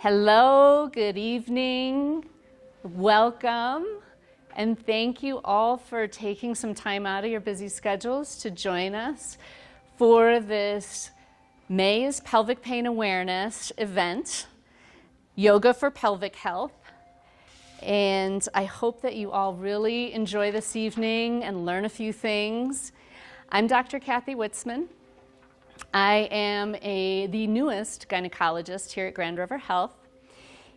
Hello, good evening, welcome, and thank you all for taking some time out of your busy schedules to join us for this May's Pelvic Pain Awareness event, Yoga for Pelvic Health. And I hope that you all really enjoy this evening and learn a few things. I'm Dr. Kathy Witzman. I am the newest gynecologist here at Grand River Health,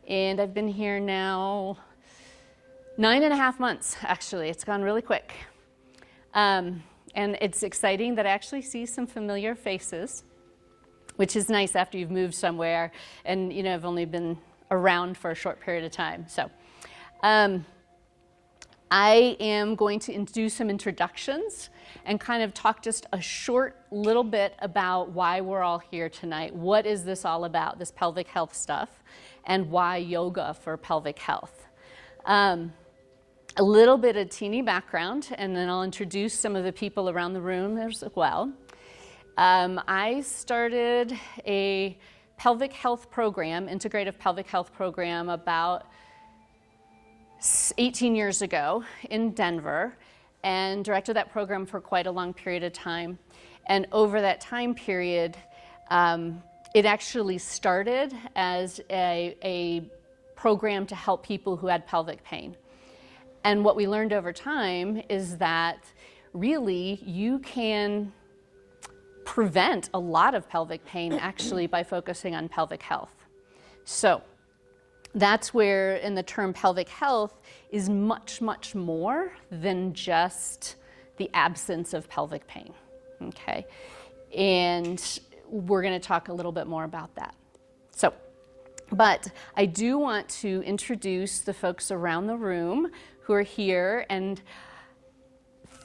and I've been here now 9.5 months, actually. It's gone really quick. And it's exciting that I actually see some familiar faces, which is nice after you've moved somewhere and have only been around for a short period of time. So I am going to do some introductions and kind of talk just a short little bit about why we're all here tonight. What is this all about, this pelvic health stuff, and why yoga for pelvic health? A little bit of teeny background, and then I'll introduce some of the people around the room as well. I started a pelvic health program, integrative pelvic health program, about 18 years ago in Denver, and directed that program for quite a long period of time. And over that time period, it actually started as a program to help people who had pelvic pain. And what we learned over time is that really you can prevent a lot of pelvic pain actually by focusing on pelvic health. So that's where, in the term pelvic health, is much, much more than just the absence of pelvic pain, okay? And we're gonna talk a little bit more about that. But I do want to introduce the folks around the room who are here and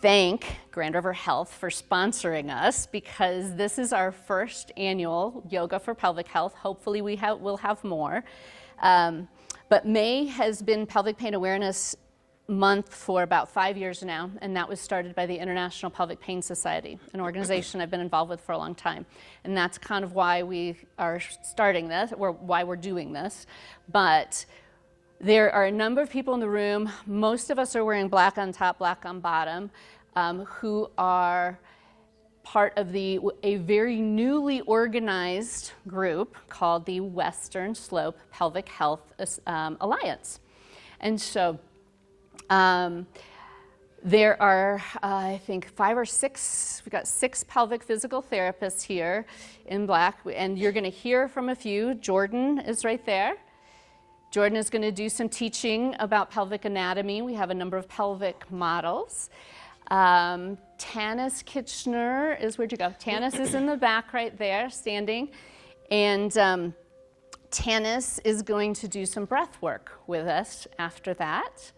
thank Grand River Health for sponsoring us, because this is our first annual Yoga for Pelvic Health. Hopefully we'll have more. But May has been Pelvic Pain Awareness Month for about 5 years now, and that was started by the International Pelvic Pain Society, an organization I've been involved with for a long time. And that's kind of why we are starting this, or why we're doing this. But there are a number of people in the room, most of us are wearing black on top, black on bottom, who are part of a very newly organized group called the Western Slope Pelvic Health Alliance. And so there are, I think, 5 or 6, we've got 6 pelvic physical therapists here in black, and you're gonna hear from a few. Jordan is right there. Jordan is gonna do some teaching about pelvic anatomy. We have a number of pelvic models. Tanis Kitchener is, where'd you go? Tanis is in the back right there, standing. And Tanis is going to do some breath work with us after that.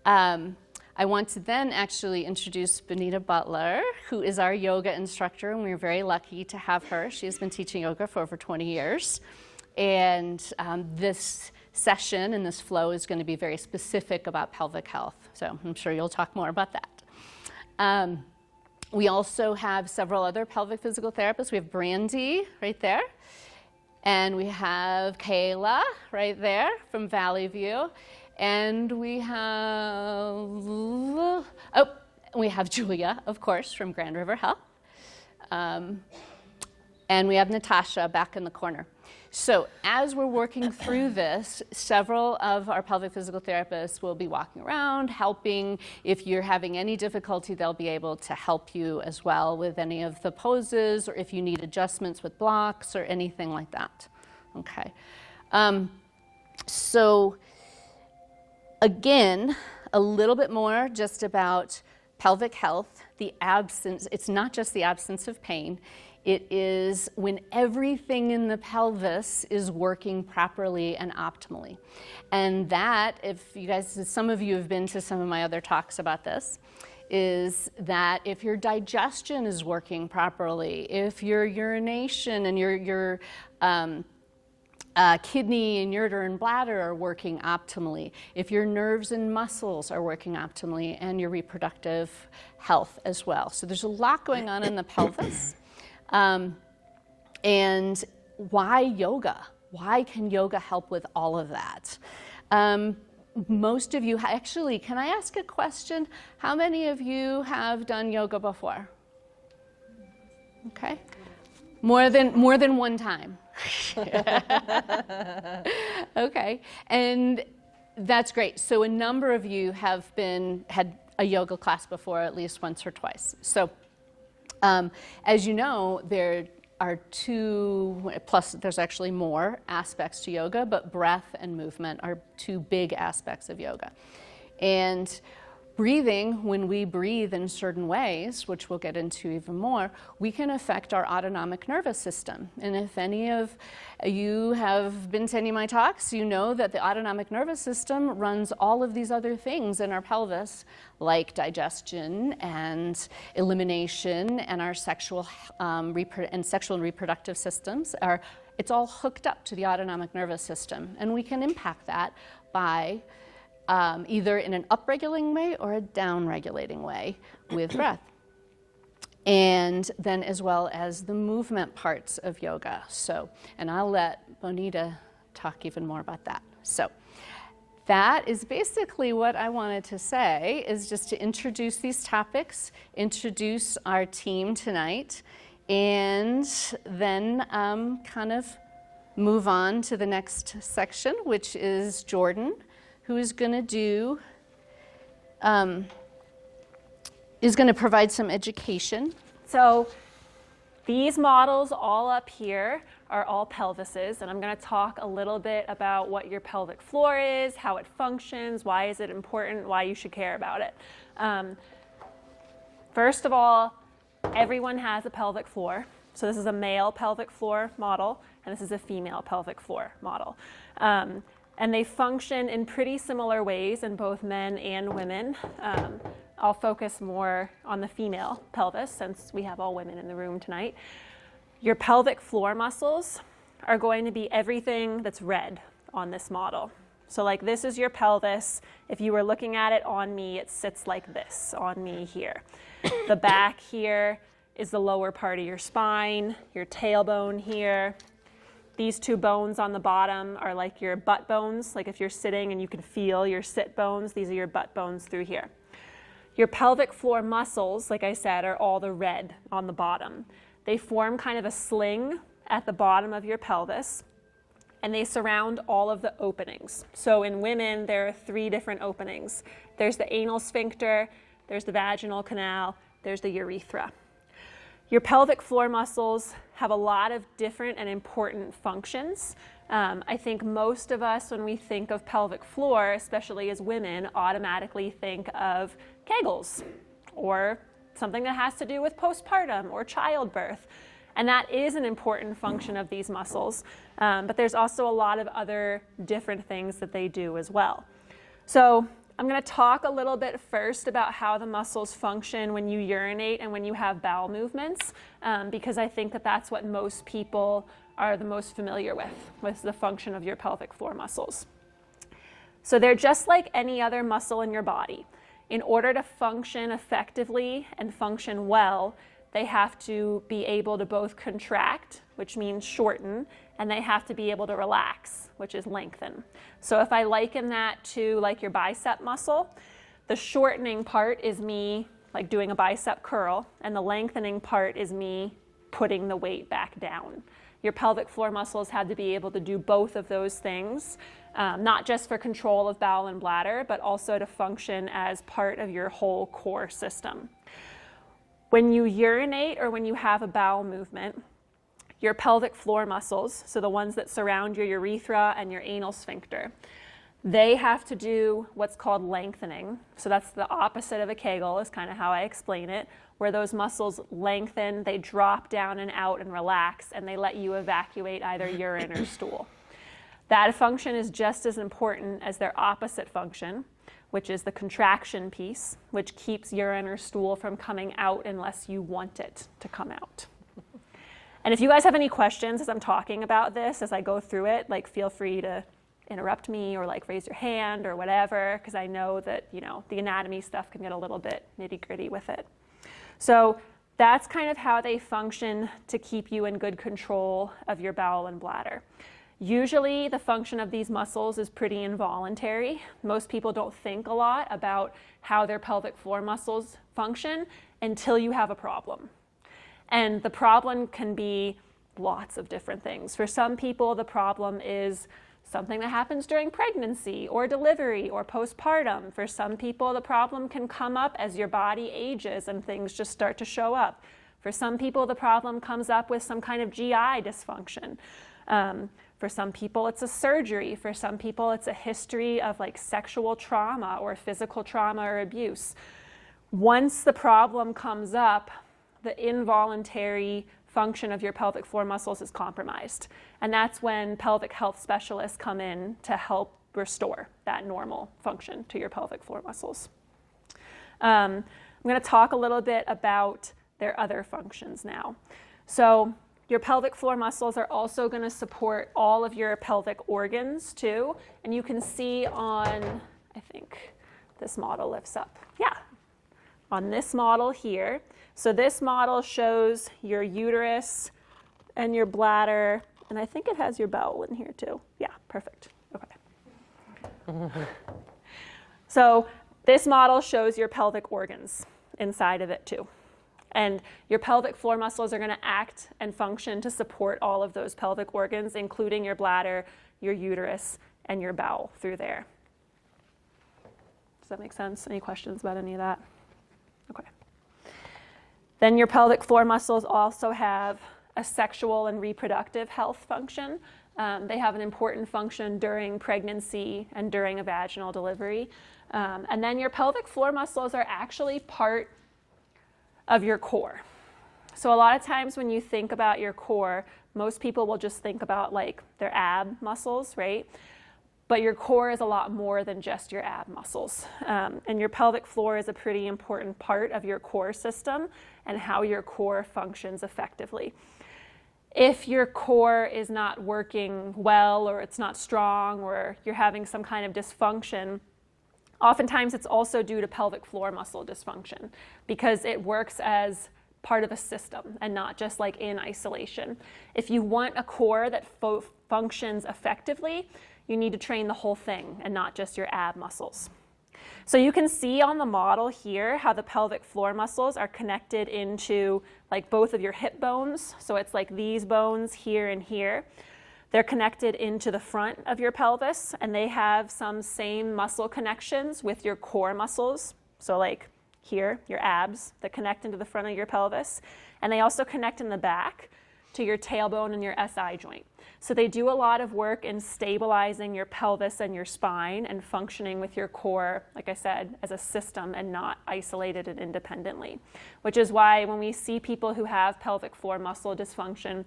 I want to then actually introduce Benita Butler, who is our yoga instructor, and we're very lucky to have her. She has been teaching yoga for over 20 years. And this session and this flow is going to be very specific about pelvic health. So I'm sure you'll talk more about that. We also have several other pelvic physical therapists. We have Brandy right there, and we have Kayla right there from Valley View, and we have Julia, of course, from Grand River Health, and we have Natasha back in the corner. So as we're working through this, several of our pelvic physical therapists will be walking around, helping. If you're having any difficulty, they'll be able to help you as well with any of the poses, or if you need adjustments with blocks or anything like that. Okay. So again, a little bit more just about pelvic health, the absence. It's not just the absence of pain. It is when everything in the pelvis is working properly and optimally. And that, if you guys, some of you have been to some of my other talks about this, is that if your digestion is working properly, if your urination and your kidney and ureter and bladder are working optimally, if your nerves and muscles are working optimally, and your reproductive health as well. So there's a lot going on in the pelvis. And why yoga? why can yoga help with all of that? Most of you, actually, can I ask a question? How many of you have done yoga before? Okay. More than one time. Okay. And that's great. So a number of you have had a yoga class before, at least once or twice. So as you know, there are two, plus there's actually more aspects to yoga, but breath and movement are two big aspects of yoga. And breathing, when we breathe in certain ways, which we'll get into even more, we can affect our autonomic nervous system. And if any of you have been to any of my talks, you know that the autonomic nervous system runs all of these other things in our pelvis, like digestion and elimination, and our sexual and reproductive systems. It's all hooked up to the autonomic nervous system, and we can impact that by either in an upregulating way or a downregulating way with breath. And then as well as the movement parts of yoga. So, and I'll let Bonita talk even more about that. So that is basically what I wanted to say, is just to introduce these topics, introduce our team tonight, and then kind of move on to the next section, which is Jordan, who is going to provide some education. So these models all up here are all pelvises, and I'm going to talk a little bit about what your pelvic floor is, how it functions, why is it important, why you should care about it. First of all, everyone has a pelvic floor. So this is a male pelvic floor model, and this is a female pelvic floor model. And they function in pretty similar ways in both men and women. I'll focus more on the female pelvis since we have all women in the room tonight. Your pelvic floor muscles are going to be everything that's red on this model. So like this is your pelvis. If you were looking at it on me, it sits like this on me here. The back here is the lower part of your spine, your tailbone here. These two bones on the bottom are like your butt bones. Like if you're sitting and you can feel your sit bones, these are your butt bones through here. Your pelvic floor muscles, like I said, are all the red on the bottom. They form kind of a sling at the bottom of your pelvis, and they surround all of the openings. So in women, there are 3 different openings. There's the anal sphincter, there's the vaginal canal, there's the urethra. Your pelvic floor muscles have a lot of different and important functions. I think most of us, when we think of pelvic floor, especially as women, automatically think of Kegels or something that has to do with postpartum or childbirth. And that is an important function of these muscles. But there's also a lot of other different things that they do as well. So I'm going to talk a little bit first about how the muscles function when you urinate and when you have bowel movements, because I think that that's what most people are the most familiar with the function of your pelvic floor muscles. So they're just like any other muscle in your body. In order to function effectively and function well, they have to be able to both contract, which means shorten, and they have to be able to relax, which is lengthen. So if I liken that to like your bicep muscle, the shortening part is me like doing a bicep curl, and the lengthening part is me putting the weight back down. Your pelvic floor muscles have to be able to do both of those things, not just for control of bowel and bladder, but also to function as part of your whole core system. When you urinate or when you have a bowel movement, your pelvic floor muscles, so the ones that surround your urethra and your anal sphincter, they have to do what's called lengthening. So that's the opposite of a Kegel, is kind of how I explain it, where those muscles lengthen, they drop down and out and relax, and they let you evacuate either urine or stool. That function is just as important as their opposite function, which is the contraction piece, which keeps urine or stool from coming out unless you want it to come out. And if you guys have any questions as I'm talking about this, as I go through it, like feel free to interrupt me or like raise your hand or whatever, because I know that, you know, the anatomy stuff can get a little bit nitty-gritty with it. So that's kind of how they function to keep you in good control of your bowel and bladder. Usually the function of these muscles is pretty involuntary. Most people don't think a lot about how their pelvic floor muscles function until you have a problem. And the problem can be lots of different things. For some people, the problem is something that happens during pregnancy or delivery or postpartum. For some people, the problem can come up as your body ages and things just start to show up. For some people, the problem comes up with some kind of GI dysfunction. For some people, it's a surgery. For some people, it's a history of like sexual trauma or physical trauma or abuse. Once the problem comes up, the involuntary function of your pelvic floor muscles is compromised. And that's when pelvic health specialists come in to help restore that normal function to your pelvic floor muscles. I'm going to talk a little bit about their other functions now. So your pelvic floor muscles are also going to support all of your pelvic organs too. And you can see on, I think this model lifts up. Yeah, on this model here. So this model shows your uterus and your bladder, and I think it has your bowel in here too. Yeah, perfect. Okay. So this model shows your pelvic organs inside of it too. And your pelvic floor muscles are going to act and function to support all of those pelvic organs, including your bladder, your uterus, and your bowel through there. Does that make sense? Any questions about any of that? Okay. Then your pelvic floor muscles also have a sexual and reproductive health function. They have an important function during pregnancy and during a vaginal delivery. And then your pelvic floor muscles are actually part of your core. So a lot of times when you think about your core, most people will just think about like their ab muscles, right? But your core is a lot more than just your ab muscles. And your pelvic floor is a pretty important part of your core system and how your core functions effectively. If your core is not working well, or it's not strong, or you're having some kind of dysfunction, oftentimes it's also due to pelvic floor muscle dysfunction because it works as part of a system and not just like in isolation. If you want a core that functions effectively, you need to train the whole thing and not just your ab muscles. So you can see on the model here how the pelvic floor muscles are connected into like both of your hip bones. So it's like these bones here and here. They're connected into the front of your pelvis, and they have some same muscle connections with your core muscles. So like here, your abs that connect into the front of your pelvis. And they also connect in the back to your tailbone and your SI joint. So they do a lot of work in stabilizing your pelvis and your spine and functioning with your core, like I said, as a system and not isolated and independently. Which is why when we see people who have pelvic floor muscle dysfunction,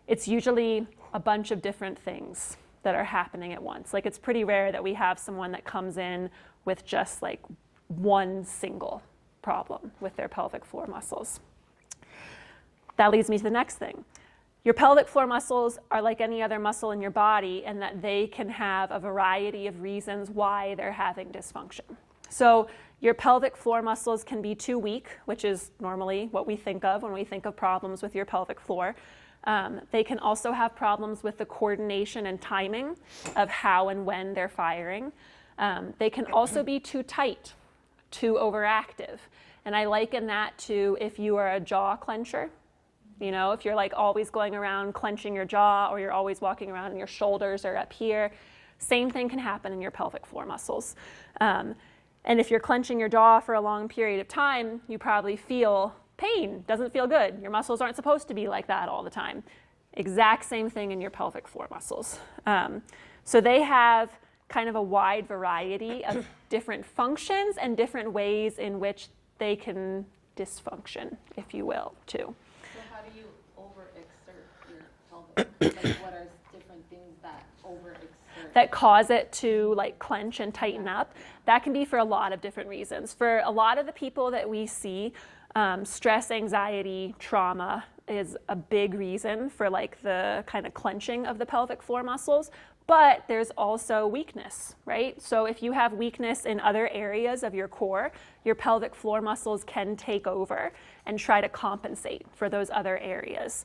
it's usually a bunch of different things that are happening at once. Like it's pretty rare that we have someone that comes in with just like one single problem with their pelvic floor muscles. That leads me to the next thing. Your pelvic floor muscles are like any other muscle in your body in that they can have a variety of reasons why they're having dysfunction. So your pelvic floor muscles can be too weak, which is normally what we think of when we think of problems with your pelvic floor. They can also have problems with the coordination and timing of how and when they're firing. They can also be too tight, too overactive. And I liken that to if you are a jaw clencher. You know, if you're like always going around clenching your jaw, or you're always walking around and your shoulders are up here, same thing can happen in your pelvic floor muscles. And if you're clenching your jaw for a long period of time, you probably feel pain, doesn't feel good. Your muscles aren't supposed to be like that all the time. Exact same thing in your pelvic floor muscles. So they have kind of a wide variety of different functions and different ways in which they can dysfunction, if you will, too. So how do you overexert your pelvic? Like what are different things that overexert? That cause it to like clench and tighten up? That can be for a lot of different reasons. For a lot of the people that we see, stress, anxiety, trauma is a big reason for like the kind of clenching of the pelvic floor muscles. But there's also weakness, right? So if you have weakness in other areas of your core, your pelvic floor muscles can take over and try to compensate for those other areas.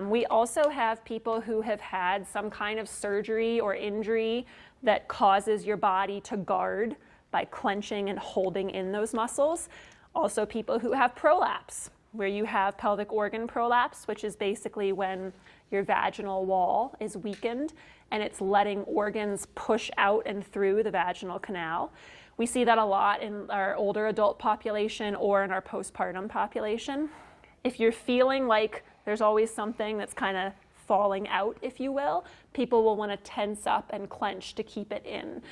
We also have people who have had some kind of surgery or injury that causes your body to guard by clenching and holding in those muscles. Also people who have prolapse, where you have pelvic organ prolapse, which is basically when your vaginal wall is weakened and it's letting organs push out and through the vaginal canal. We see that a lot in our older adult population or in our postpartum population. If you're feeling like there's always something that's kind of falling out, if you will, people will want to tense up and clench to keep it in.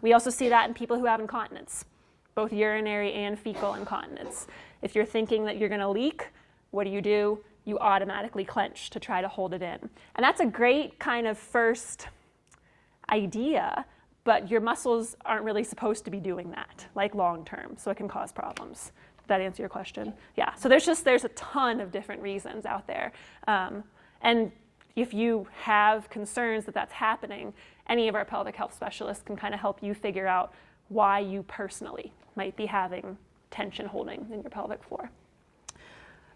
We also see that in people who have incontinence, both urinary and fecal incontinence. If you're thinking that you're going to leak, what do? You automatically clench to try to hold it in. And that's a great kind of first idea, but your muscles aren't really supposed to be doing that, like long term, so it can cause problems. Did that answer your question? Yeah, so there's a ton of different reasons out there. And if you have concerns that that's happening, any of our pelvic health specialists can kind of help you figure out why you personally might be having tension holding in your pelvic floor.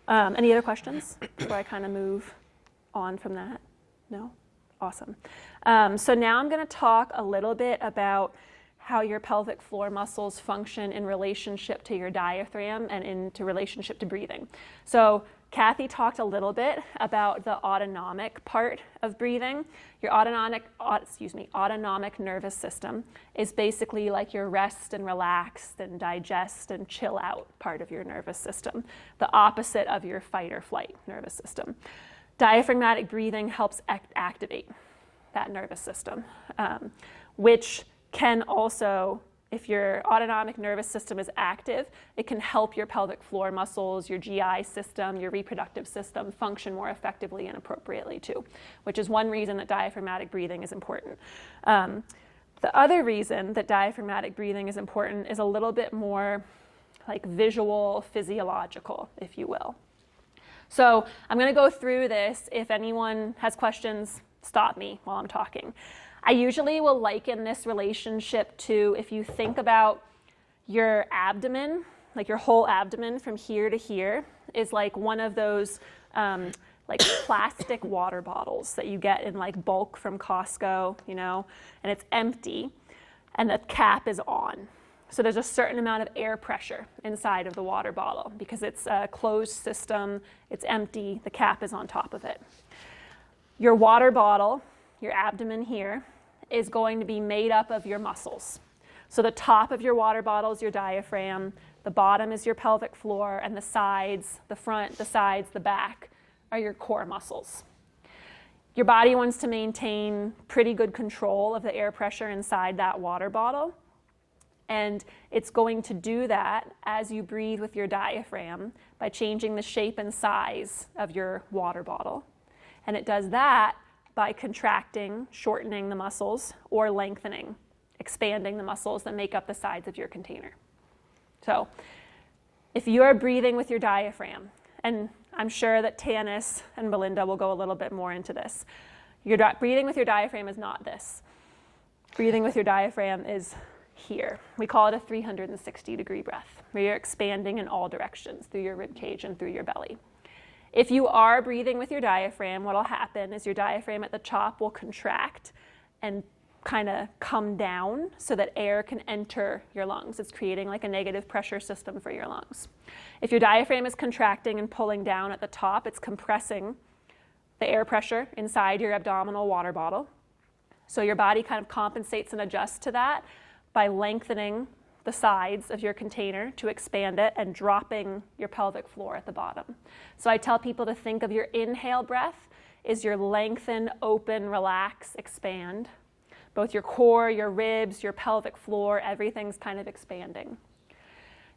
Any other questions before I kind of move on from that? No? Awesome. So now I'm going to talk a little bit about how your pelvic floor muscles function in relationship to your diaphragm and into relationship to breathing. So Kathy talked a little bit about the autonomic part of breathing. Your autonomic nervous system is basically like your rest and relax and digest and chill out part of your nervous system, the opposite of your fight or flight nervous system. Diaphragmatic breathing helps activate that nervous system, which can also, if your autonomic nervous system is active, it can help your pelvic floor muscles, your GI system, your reproductive system function more effectively and appropriately too, which is one reason that diaphragmatic breathing is important. The other reason that diaphragmatic breathing is important is a little bit more like visual, physiological, if you will. So I'm going to go through this. If anyone has questions, stop me while I'm talking. I usually will liken this relationship to, if you think about your abdomen, like your whole abdomen from here to here is like one of those like plastic water bottles that you get in like bulk from Costco, you know, and it's empty and the cap is on. So there's a certain amount of air pressure inside of the water bottle because it's a closed system, it's empty, the cap is on top of it. Your water bottle, your abdomen here, is going to be made up of your muscles. So the top of your water bottle is your diaphragm, the bottom is your pelvic floor, and the sides, the front, the sides, the back are your core muscles. Your body wants to maintain pretty good control of the air pressure inside that water bottle, and it's going to do that as you breathe with your diaphragm by changing the shape and size of your water bottle. And it does that by contracting, shortening the muscles, or lengthening, expanding the muscles that make up the sides of your container. So if you are breathing with your diaphragm, and I'm sure that Tanis and Belinda will go a little bit more into this, breathing with your diaphragm is not this. Breathing with your diaphragm is here. We call it a 360-degree breath, where you're expanding in all directions through your rib cage and through your belly. If you are breathing with your diaphragm, what will happen is your diaphragm at the top will contract and kind of come down so that air can enter your lungs. It's creating like a negative pressure system for your lungs. If your diaphragm is contracting and pulling down at the top, it's compressing the air pressure inside your abdominal water bottle. So your body kind of compensates and adjusts to that by lengthening the sides of your container to expand it and dropping your pelvic floor at the bottom. So I tell people to think of your inhale breath is your lengthen, open, relax, expand. Both your core, your ribs, your pelvic floor, everything's kind of expanding.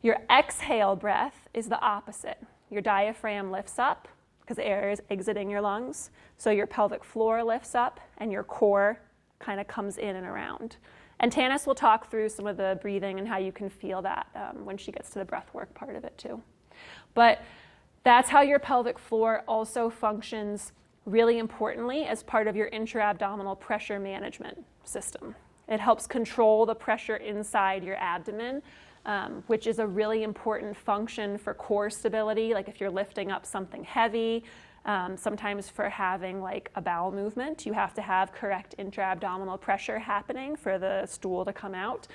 Your exhale breath is the opposite. Your diaphragm lifts up because air is exiting your lungs. So your pelvic floor lifts up and your core kind of comes in and around. And Tanis will talk through some of the breathing and how you can feel that when she gets to the breath work part of it too. But that's how your pelvic floor also functions really importantly, as part of your intra-abdominal pressure management system. It helps control the pressure inside your abdomen, which is a really important function for core stability, like if you're lifting up something heavy. Sometimes for having like a bowel movement, you have to have correct intra-abdominal pressure happening for the stool to come out.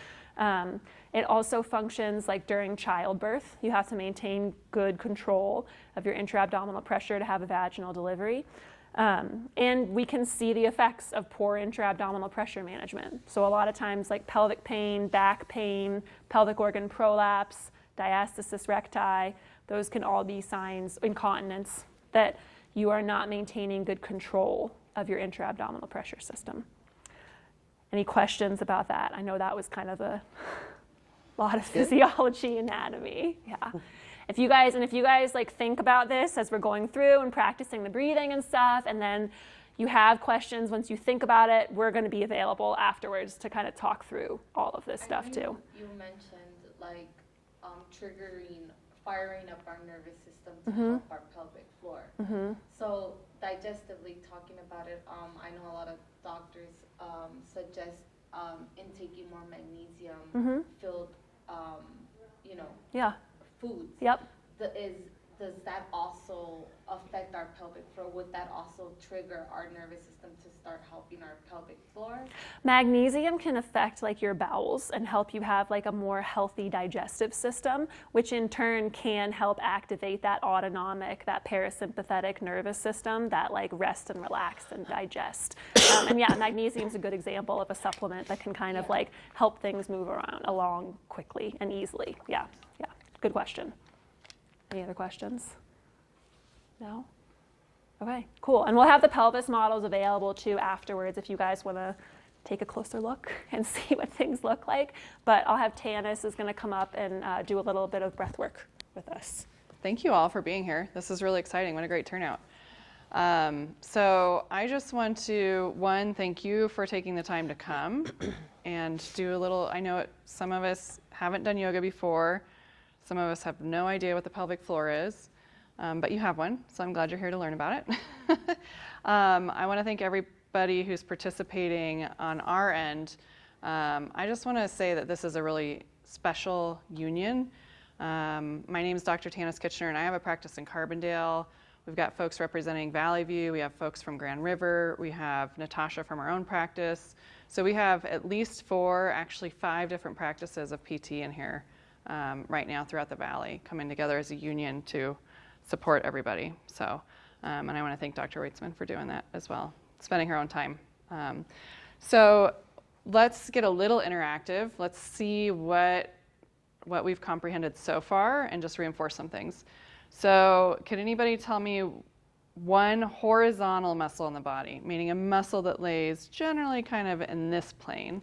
It also functions like during childbirth. You have to maintain good control of your intra-abdominal pressure to have a vaginal delivery. And we can see the effects of poor intra-abdominal pressure management. So a lot of times like pelvic pain, back pain, pelvic organ prolapse, diastasis recti, those can all be signs, incontinence, that you are not maintaining good control of your intra-abdominal pressure system. Any questions about that? I know that was kind of a lot of physiology, anatomy. Yeah. If you guys like think about this as we're going through and practicing the breathing and stuff, and then you have questions once you think about it, we're going to be available afterwards to kind of talk through all of this stuff too. You mentioned like firing up our nervous system to help our pelvic floor. So digestively talking about it, I know a lot of doctors suggest intaking more magnesium filled, foods. Yep. Does that also affect our pelvic floor? Would that also trigger our nervous system to start helping our pelvic floor? Magnesium can affect like your bowels and help you have like a more healthy digestive system, which in turn can help activate that autonomic, that parasympathetic nervous system that like rest and relax and digest. And yeah, magnesium is a good example of a supplement that can kind of like help things move along quickly and easily. Yeah, good question. Any other questions? No? Okay, cool. And we'll have the pelvis models available too afterwards if you guys want to take a closer look and see what things look like. But I'll have Tanis is going to come up and do a little bit of breath work with us. Thank you all for being here. This is really exciting. What a great turnout. So I just want to, thank you for taking the time to come and do a little, I know some of us haven't done yoga before. Some of us have no idea what the pelvic floor is, but you have one, so I'm glad you're here to learn about it. I want to thank everybody who's participating on our end. I just want to say that this is a really special union. My name is Dr. Tanis Kitchener, and I have a practice in Carbondale. We've got folks representing Valley View. We have folks from Grand River. We have Natasha from our own practice. So we have at least 4, actually 5 different practices of PT in here. Right now throughout the valley, coming together as a union to support everybody. So, and I want to thank Dr. Weitzman for doing that as well, spending her own time. So let's get a little interactive. Let's see what we've comprehended so far and just reinforce some things. So can anybody tell me one horizontal muscle in the body, meaning a muscle that lays generally kind of in this plane,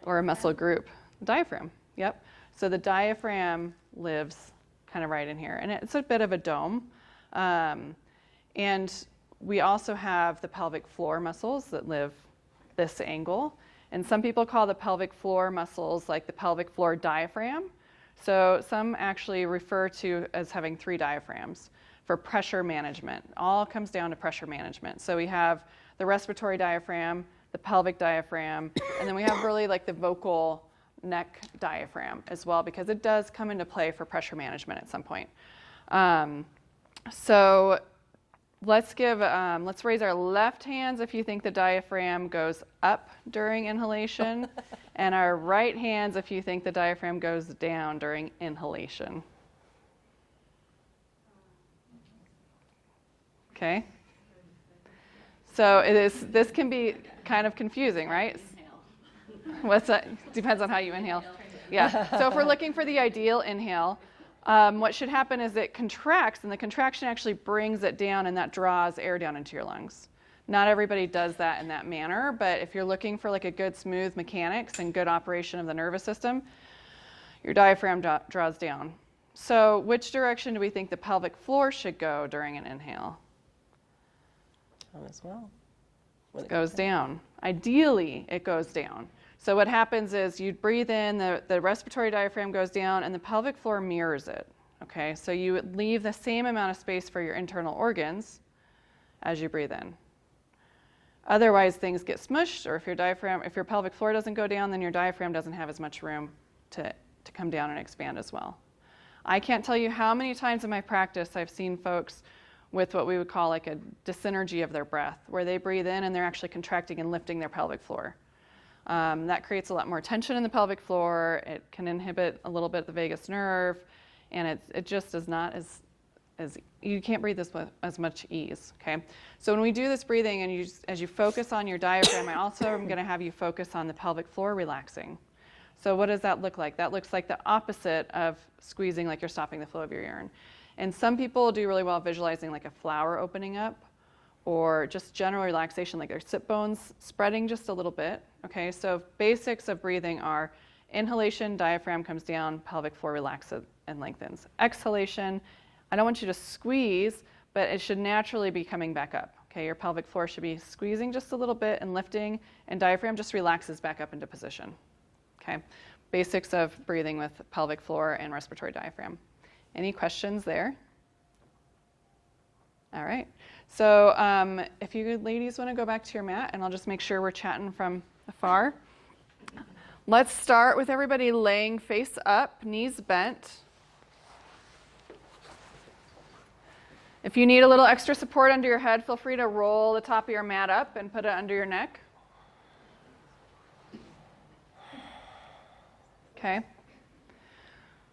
or a muscle group? Diaphragm, yep. So the diaphragm lives kind of right in here, and it's a bit of a dome. And we also have the pelvic floor muscles that live this angle. And some people call the pelvic floor muscles like the pelvic floor diaphragm. So some actually refer to as having 3 diaphragms for pressure management. All comes down to pressure management. So we have the respiratory diaphragm, the pelvic diaphragm, and then we have really like the vocal neck diaphragm as well, because it does come into play for pressure management at some point. So let's raise our left hands if you think the diaphragm goes up during inhalation, and our right hands if you think the diaphragm goes down during inhalation. Okay? So this can be kind of confusing, right? What's that? Depends on how you inhale. Yeah. So if we're looking for the ideal inhale, what should happen is it contracts, and the contraction actually brings it down, and that draws air down into your lungs. Not everybody does that in that manner, but if you're looking for like a good smooth mechanics and good operation of the nervous system, your diaphragm draws down. So which direction do we think the pelvic floor should go during an inhale? Down as well. It goes down. Ideally, it goes down. So what happens is you breathe in, the respiratory diaphragm goes down, and the pelvic floor mirrors it. Okay, so you leave the same amount of space for your internal organs, as you breathe in. Otherwise, things get smushed, or if your pelvic floor doesn't go down, then your diaphragm doesn't have as much room to come down and expand as well. I can't tell you how many times in my practice I've seen folks with what we would call like a dyssynergy of their breath, where they breathe in and they're actually contracting and lifting their pelvic floor. That creates a lot more tension in the pelvic floor. It can inhibit a little bit the vagus nerve, and it just is not as you can't breathe this with as much ease. Okay, so when we do this breathing, and as you focus on your diaphragm, I also am going to have you focus on the pelvic floor relaxing. So what does that look like? That looks like the opposite of squeezing, like you're stopping the flow of your urine. And some people do really well visualizing like a flower opening up, or just general relaxation, like their sit bones spreading just a little bit. Okay, so basics of breathing are inhalation, diaphragm comes down, pelvic floor relaxes and lengthens. Exhalation, I don't want you to squeeze, but it should naturally be coming back up. Okay, your pelvic floor should be squeezing just a little bit and lifting, and diaphragm just relaxes back up into position. Okay, basics of breathing with pelvic floor and respiratory diaphragm. Any questions there? All right, so if you ladies want to go back to your mat, and I'll just make sure we're chatting from afar. Let's start with everybody laying face up, knees bent. If you need a little extra support under your head, feel free to roll the top of your mat up and put it under your neck. Okay.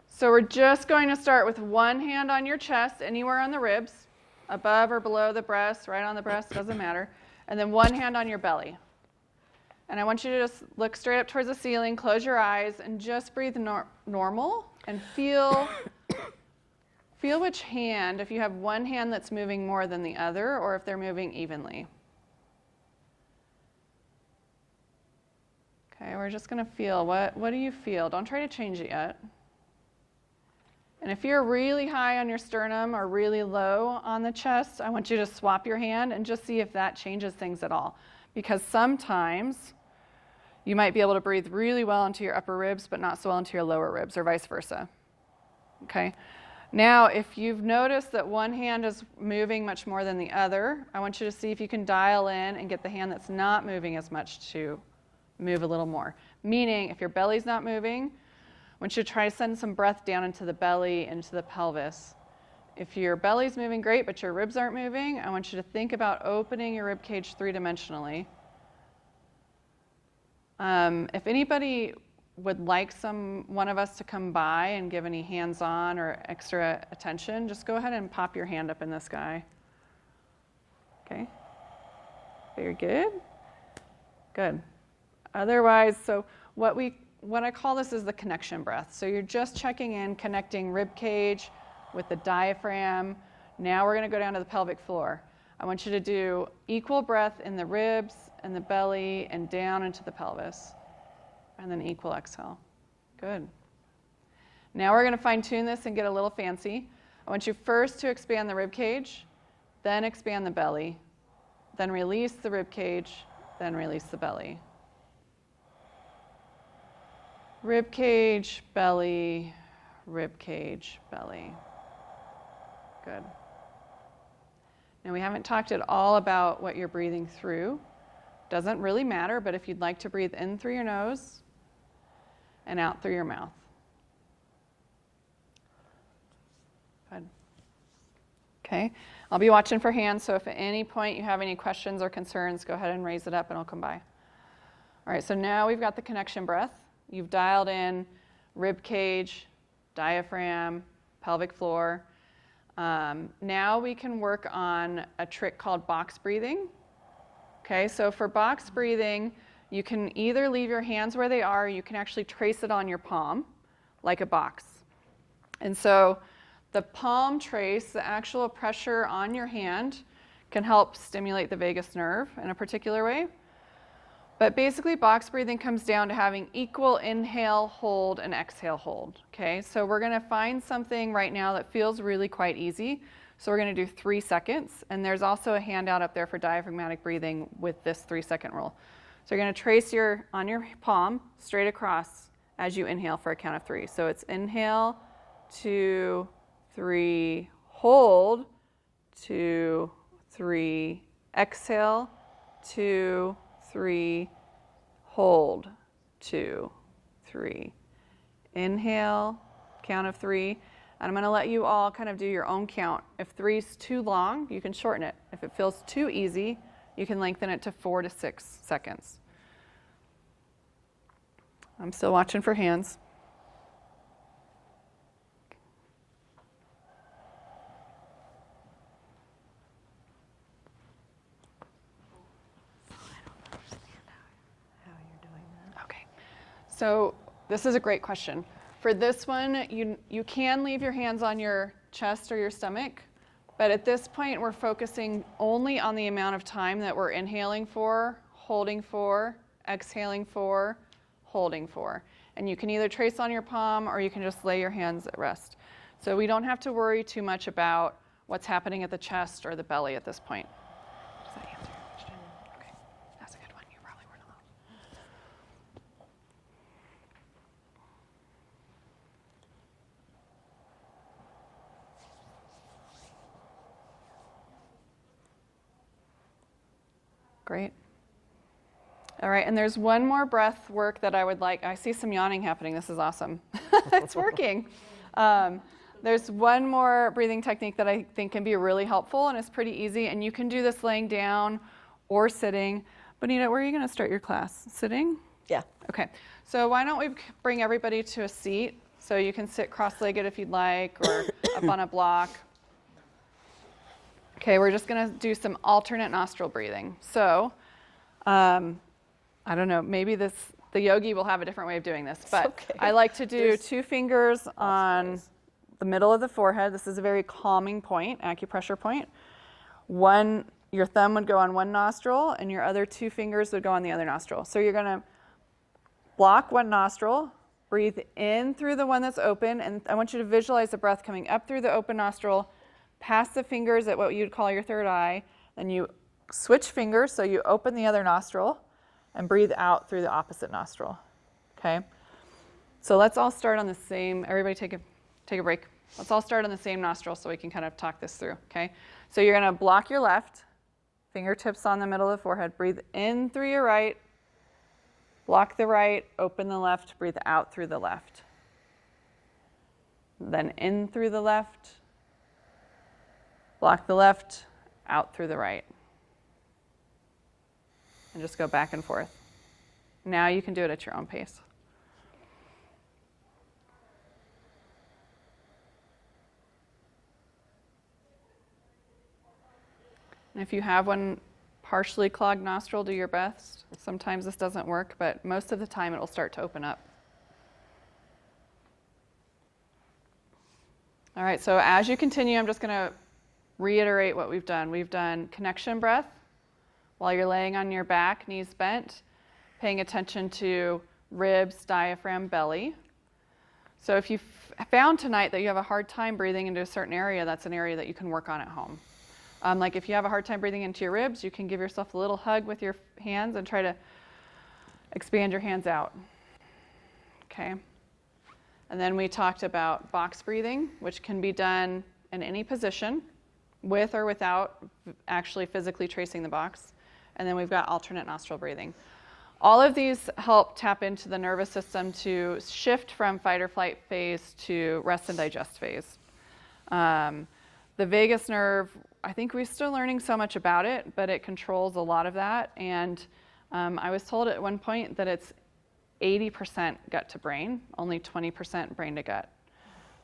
So we're just going to start with one hand on your chest, anywhere on the ribs, above or below the breast, right on the breast, doesn't matter. And then one hand on your belly. And I want you to just look straight up towards the ceiling, close your eyes, and just breathe normal, and feel which hand, if you have one hand that's moving more than the other, or if they're moving evenly. Okay, we're just going to feel, what do you feel? Don't try to change it yet. And if you're really high on your sternum or really low on the chest, I want you to swap your hand and just see if that changes things at all. Because sometimes you might be able to breathe really well into your upper ribs, but not so well into your lower ribs, or vice versa. Okay? Now, if you've noticed that one hand is moving much more than the other, I want you to see if you can dial in and get the hand that's not moving as much to move a little more. Meaning, if your belly's not moving, I want you to try to send some breath down into the belly, into the pelvis. If your belly's moving great, but your ribs aren't moving, I want you to think about opening your rib cage three-dimensionally. If anybody would like one of us to come by and give any hands-on or extra attention, just go ahead and pop your hand up in the sky. Okay? Very good. Good. Otherwise, so what I call this is the connection breath. So you're just checking in, connecting rib cage with the diaphragm. Now we're going to go down to the pelvic floor. I want you to do equal breath in the ribs and the belly and down into the pelvis. And then equal exhale. Good. Now we're going to fine tune this and get a little fancy. I want you first to expand the rib cage, then expand the belly, then release the rib cage, then release the belly. Rib cage, belly, rib cage, belly. Good. Now we haven't talked at all about what you're breathing through. Doesn't really matter, but if you'd like to breathe in through your nose and out through your mouth. Good. Okay. I'll be watching for hands, so if at any point you have any questions or concerns, go ahead and raise it up and I'll come by. All right, so now we've got the connection breath. You've dialed in rib cage, diaphragm, pelvic floor. Now we can work on a trick called box breathing. Okay, so for box breathing, you can either leave your hands where they are, or you can actually trace it on your palm like a box. And so the palm trace, the actual pressure on your hand, can help stimulate the vagus nerve in a particular way. But basically, box breathing comes down to having equal inhale, hold, and exhale, hold. Okay, so we're going to find something right now that feels really quite easy. So we're going to do 3 seconds, and there's also a handout up there for diaphragmatic breathing with this 3-second rule. So you're going to trace on your palm straight across as you inhale for a count of 3. So it's inhale, 2, 3, hold, 2, 3, exhale, 2, 3, hold, 2, 3. Inhale, count of 3. And I'm going to let you all kind of do your own count. If 3 is too long, you can shorten it. If it feels too easy, you can lengthen it to 4 to 6 seconds. I'm still watching for hands. How you're doing that. Okay. So this is a great question. For this one, you can leave your hands on your chest or your stomach, but at this point, we're focusing only on the amount of time that we're inhaling for, holding for, exhaling for, holding for. And you can either trace on your palm or you can just lay your hands at rest. So we don't have to worry too much about what's happening at the chest or the belly at this point. Does that answer your question? Okay, that's a good one. You probably weren't alone. Great. All right, and there's one more breath work that I would like. I see some yawning happening. This is awesome. It's working. There's one more breathing technique that I think can be really helpful, and it's pretty easy. And you can do this laying down or sitting. Bonita, where are you going to start your class? Sitting? Yeah. Okay. So why don't we bring everybody to a seat? So you can sit cross-legged if you'd like, or up on a block. Okay, we're just going to do some alternate nostril breathing. So, I don't know, maybe the yogi will have a different way of doing this, but okay. I like to do 2 fingers on the middle of the forehead. This is a very calming point, acupressure point. Your thumb would go on one nostril, and your other 2 fingers would go on the other nostril. So you're going to block one nostril, breathe in through the one that's open, and I want you to visualize the breath coming up through the open nostril, past the fingers at what you'd call your third eye, then you switch fingers, so you open the other nostril and breathe out through the opposite nostril. Okay? So let's all start on the same, everybody take a break. Let's all start on the same nostril so we can kind of talk this through, okay? So you're going to block your left, fingertips on the middle of the forehead, breathe in through your right, block the right, open the left, breathe out through the left. Then in through the left, block the left, out through the right. And just go back and forth. Now you can do it at your own pace. And if you have one partially clogged nostril, do your best. Sometimes this doesn't work, but most of the time it will start to open up. All right, so as you continue, I'm just going to reiterate what we've done. We've done connection breath while you're laying on your back, knees bent, paying attention to ribs, diaphragm, belly. So if you've found tonight that you have a hard time breathing into a certain area, that's an area that you can work on at home. Like if you have a hard time breathing into your ribs, you can give yourself a little hug with your hands and try to expand your hands out. Okay. And then we talked about box breathing, which can be done in any position, with or without actually physically tracing the box. And then we've got alternate nostril breathing. All of these help tap into the nervous system to shift from fight or flight phase to rest and digest phase. The vagus nerve, I think we're still learning so much about it, but it controls a lot of that. And I was told at one point that it's 80% gut to brain, only 20% brain to gut.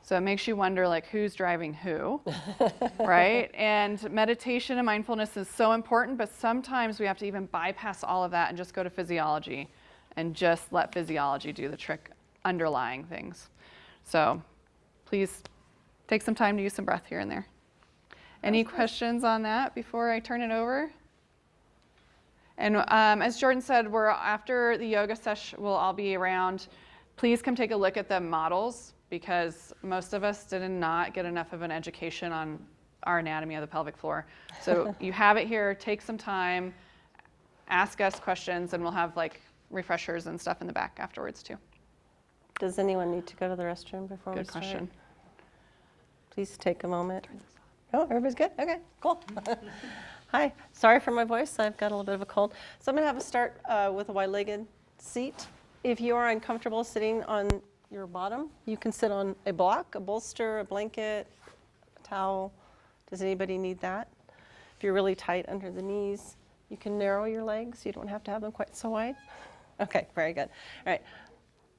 So it makes you wonder, like, who's driving who, right? And meditation and mindfulness is so important, but sometimes we have to even bypass all of that and just go to physiology and just let physiology do the trick underlying things. So please take some time to use some breath here and there. Any questions on that before I turn it over? And as Jordan said, after the yoga session, we'll all be around. Please come take a look at the models, because most of us did not get enough of an education on our anatomy of the pelvic floor. So you have it here, take some time, ask us questions, and we'll have like refreshers and stuff in the back afterwards too. Does anyone need to go to the restroom before we Good start? question. Please take a moment. Oh, everybody's good? Okay, cool. Hi, sorry for my voice. I've got a little bit of a cold. So I'm going to have us start with a wide-legged seat. If you are uncomfortable sitting on your bottom, you can sit on a block, a bolster, a blanket, a towel. Does anybody need that? If you're really tight under the knees, you can narrow your legs. You don't have to have them quite so wide. Okay, very good. All right.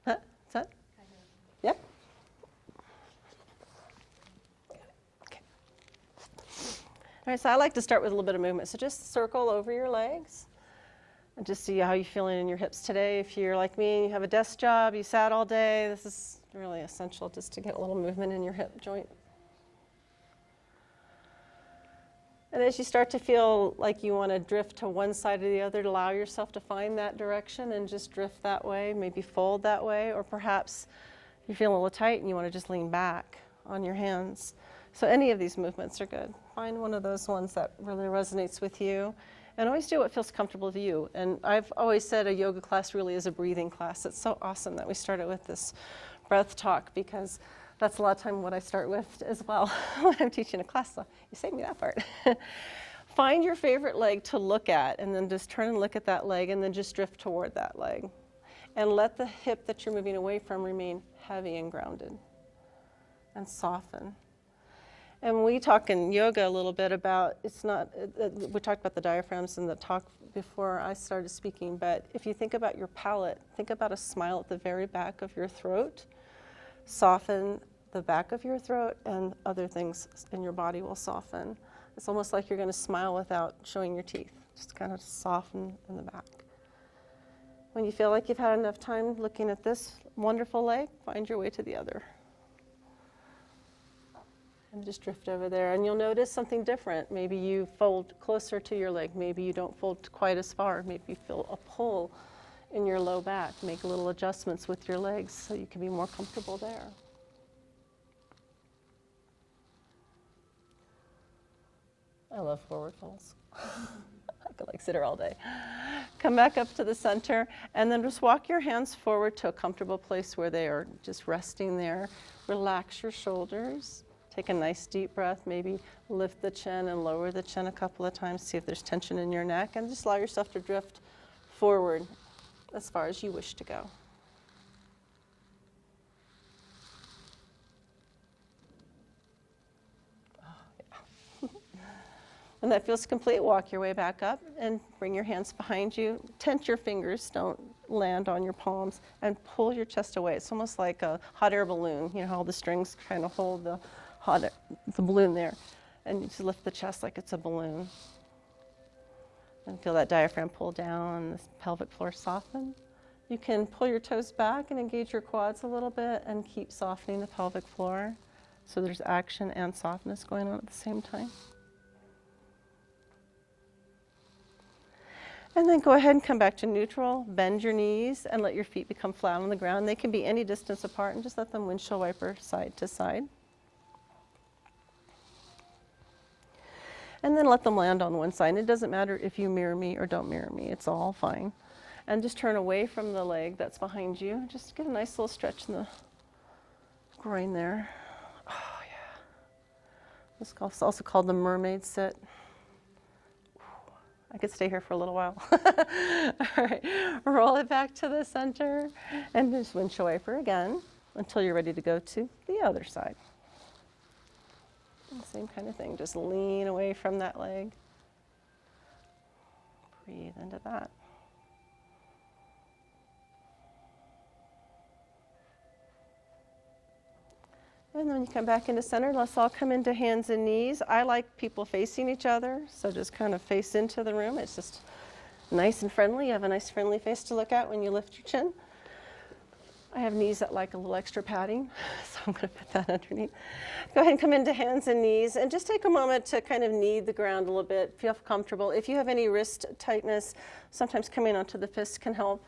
Huh? Is that? Yep. Okay. All right, so I like to start with a little bit of movement. So just circle over your legs and just see how you're feeling in your hips today. If you're like me and you have a desk job, you sat all day, this is really essential just to get a little movement in your hip joint. And as you start to feel like you want to drift to one side or the other, allow yourself to find that direction and just drift that way, maybe fold that way, or perhaps you're feeling a little tight and you want to just lean back on your hands. So any of these movements are good. Find one of those ones that really resonates with you, and always do what feels comfortable to you. And I've always said a yoga class really is a breathing class. It's so awesome that we started with this breath talk, because that's a lot of time what I start with as well when I'm teaching a class. So you saved me that part. Find your favorite leg to look at, and then just turn and look at that leg, and then just drift toward that leg. And let the hip that you're moving away from remain heavy and grounded, and soften. And we talk in yoga a little bit about, it's not, we talked about the diaphragms in the talk before I started speaking, but if you think about your palate, think about a smile at the very back of your throat. Soften the back of your throat, and other things in your body will soften. It's almost like you're going to smile without showing your teeth. Just kind of soften in the back. When you feel like you've had enough time looking at this wonderful leg, find your way to the other. And just drift over there, and you'll notice something different. Maybe you fold closer to your leg. Maybe you don't fold quite as far. Maybe you feel a pull in your low back. Make little adjustments with your legs so you can be more comfortable there. I love forward folds. I could sit here all day. Come back up to the center, and then just walk your hands forward to a comfortable place where they are just resting there. Relax your shoulders. Take a nice deep breath. Maybe lift the chin and lower the chin a couple of times. See if there's tension in your neck, and just allow yourself to drift forward as far as you wish to go. When that feels complete, walk your way back up and bring your hands behind you. Tense your fingers, don't land on your palms, and pull your chest away. It's almost like a hot air balloon. You know how the strings kind of hold the balloon there. And you just lift the chest like it's a balloon. And feel that diaphragm pull down, the pelvic floor soften. You can pull your toes back and engage your quads a little bit and keep softening the pelvic floor. So there's action and softness going on at the same time. And then go ahead and come back to neutral. Bend your knees and let your feet become flat on the ground. They can be any distance apart, and just let them windshield wiper side to side. And then let them land on one side. And it doesn't matter if you mirror me or don't mirror me. It's all fine. And just turn away from the leg that's behind you. Just get a nice little stretch in the groin there. Oh, yeah. This is also called the mermaid sit. I could stay here for a little while. All right, roll it back to the center and just windshield wiper again until you're ready to go to the other side. And same kind of thing, just lean away from that leg. Breathe into that. And then when you come back into center, let's all come into hands and knees. I like people facing each other, so just kind of face into the room. It's just nice and friendly. You have a nice friendly face to look at when you lift your chin. I have knees that like a little extra padding, so I'm going to put that underneath. Go ahead and come into hands and knees, and just take a moment to kind of knead the ground a little bit, feel comfortable. If you have any wrist tightness, sometimes coming onto the fist can help,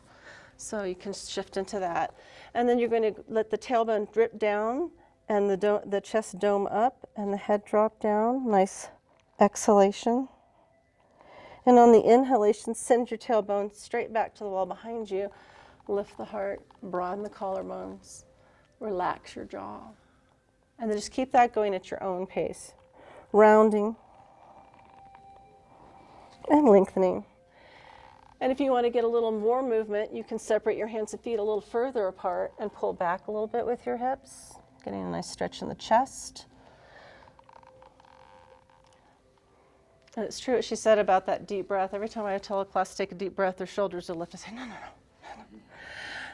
so you can shift into that. And then you're going to let the tailbone drip down, and the chest dome up, and the head drop down. Nice exhalation. And on the inhalation, send your tailbone straight back to the wall behind you. Lift the heart, broaden the collarbones, relax your jaw. And then just keep that going at your own pace. Rounding. and lengthening. And if you want to get a little more movement, you can separate your hands and feet a little further apart and pull back a little bit with your hips, getting a nice stretch in the chest. And it's true what she said about that deep breath. Every time I tell a class to take a deep breath, their shoulders will lift. I say, no, no, no.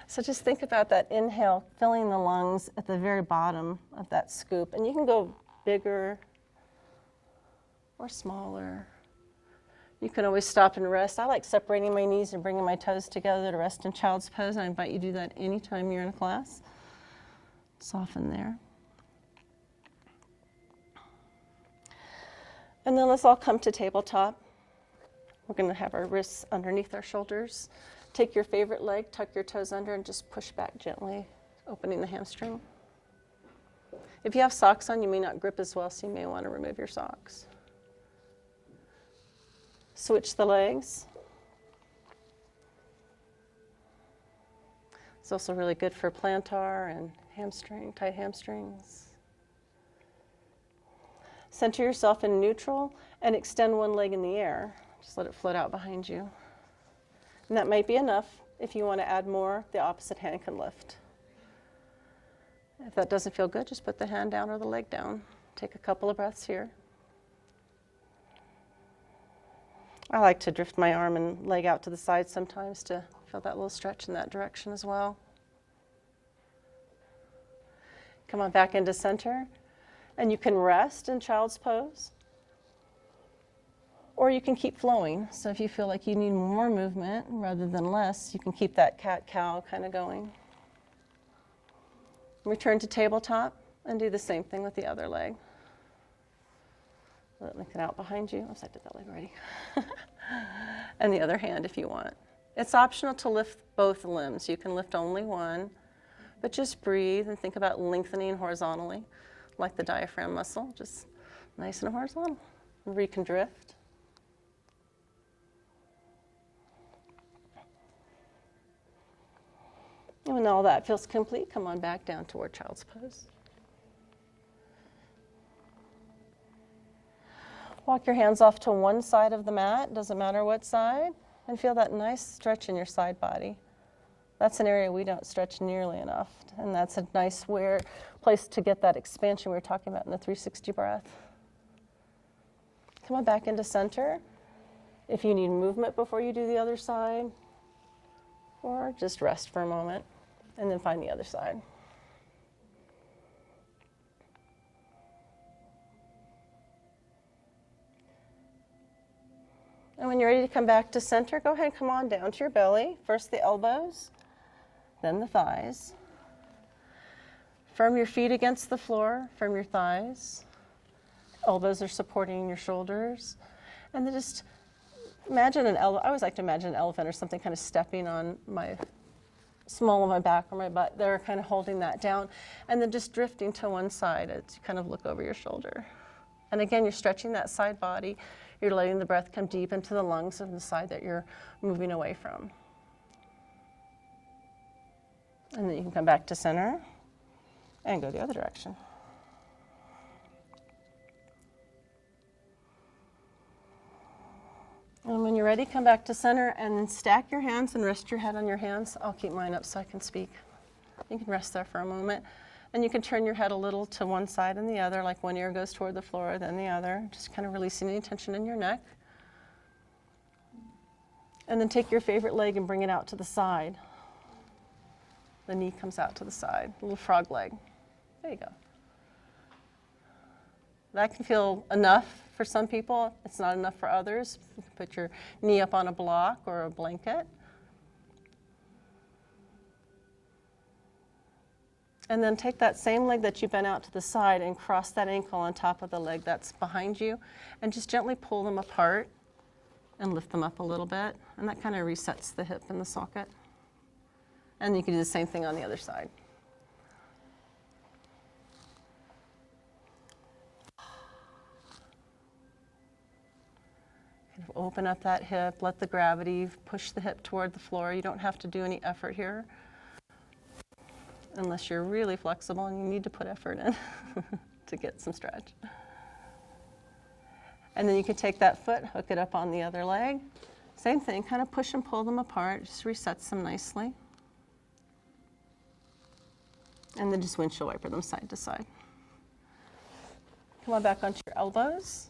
So just think about that inhale, filling the lungs at the very bottom of that scoop. And you can go bigger or smaller. You can always stop and rest. I like separating my knees and bringing my toes together to rest in child's pose. And I invite you to do that anytime you're in a class. Soften there. And then let's all come to tabletop. We're going to have our wrists underneath our shoulders. Take your favorite leg, tuck your toes under, and just push back gently, opening the hamstring. If you have socks on, you may not grip as well, so you may want to remove your socks. Switch the legs. It's also really good for plantar and hamstring, tight hamstrings. Center yourself in neutral and extend one leg in the air. Just let it float out behind you. And that might be enough. If you want to add more, the opposite hand can lift. If that doesn't feel good, just put the hand down or the leg down. Take a couple of breaths here. I like to drift my arm and leg out to the side sometimes to feel that little stretch in that direction as well. Come on back into center. And you can rest in child's pose. Or you can keep flowing. So if you feel like you need more movement rather than less, you can keep that cat-cow kind of going. Return to tabletop and do the same thing with the other leg. Let it lengthen out behind you. Oops, I did that leg already. And the other hand if you want. It's optional to lift both limbs. You can lift only one, but just breathe and think about lengthening horizontally, like the diaphragm muscle, just nice and horizontal. Where you can drift. And when all that feels complete, come on back down toward child's pose. Walk your hands off to one side of the mat, doesn't matter what side, and feel that nice stretch in your side body. That's an area we don't stretch nearly enough, and that's a nice place to get that expansion we were talking about in the 360 breath. Come on back into center. If you need movement before you do the other side, or just rest for a moment, and then find the other side. And when you're ready to come back to center, go ahead and come on down to your belly. First the elbows, then the thighs. Firm your feet against the floor, firm your thighs. Elbows are supporting your shoulders. And then just imagine I always like to imagine an elephant or something kind of stepping on my small of my back or my butt. They're kind of holding that down. And then just drifting to one side as you kind of look over your shoulder. And again, you're stretching that side body. You're letting the breath come deep into the lungs of the side that you're moving away from. And then you can come back to center and go the other direction. And when you're ready, come back to center and stack your hands and rest your head on your hands. I'll keep mine up so I can speak. You can rest there for a moment. And you can turn your head a little to one side and the other, like one ear goes toward the floor, then the other, just kind of releasing any tension in your neck. And then take your favorite leg and bring it out to the side. The knee comes out to the side, a little frog leg. There you go. That can feel enough for some people. It's not enough for others. You can put your knee up on a block or a blanket. And then take that same leg that you bent out to the side and cross that ankle on top of the leg that's behind you and just gently pull them apart and lift them up a little bit. And that kind of resets the hip and the socket. And you can do the same thing on the other side. Kind of open up that hip, let the gravity push the hip toward the floor. You don't have to do any effort here, unless you're really flexible and you need to put effort in to get some stretch. And then you can take that foot, hook it up on the other leg. Same thing, kind of push and pull them apart, just resets them nicely. And then just windshield wiper them side to side. Come on back onto your elbows.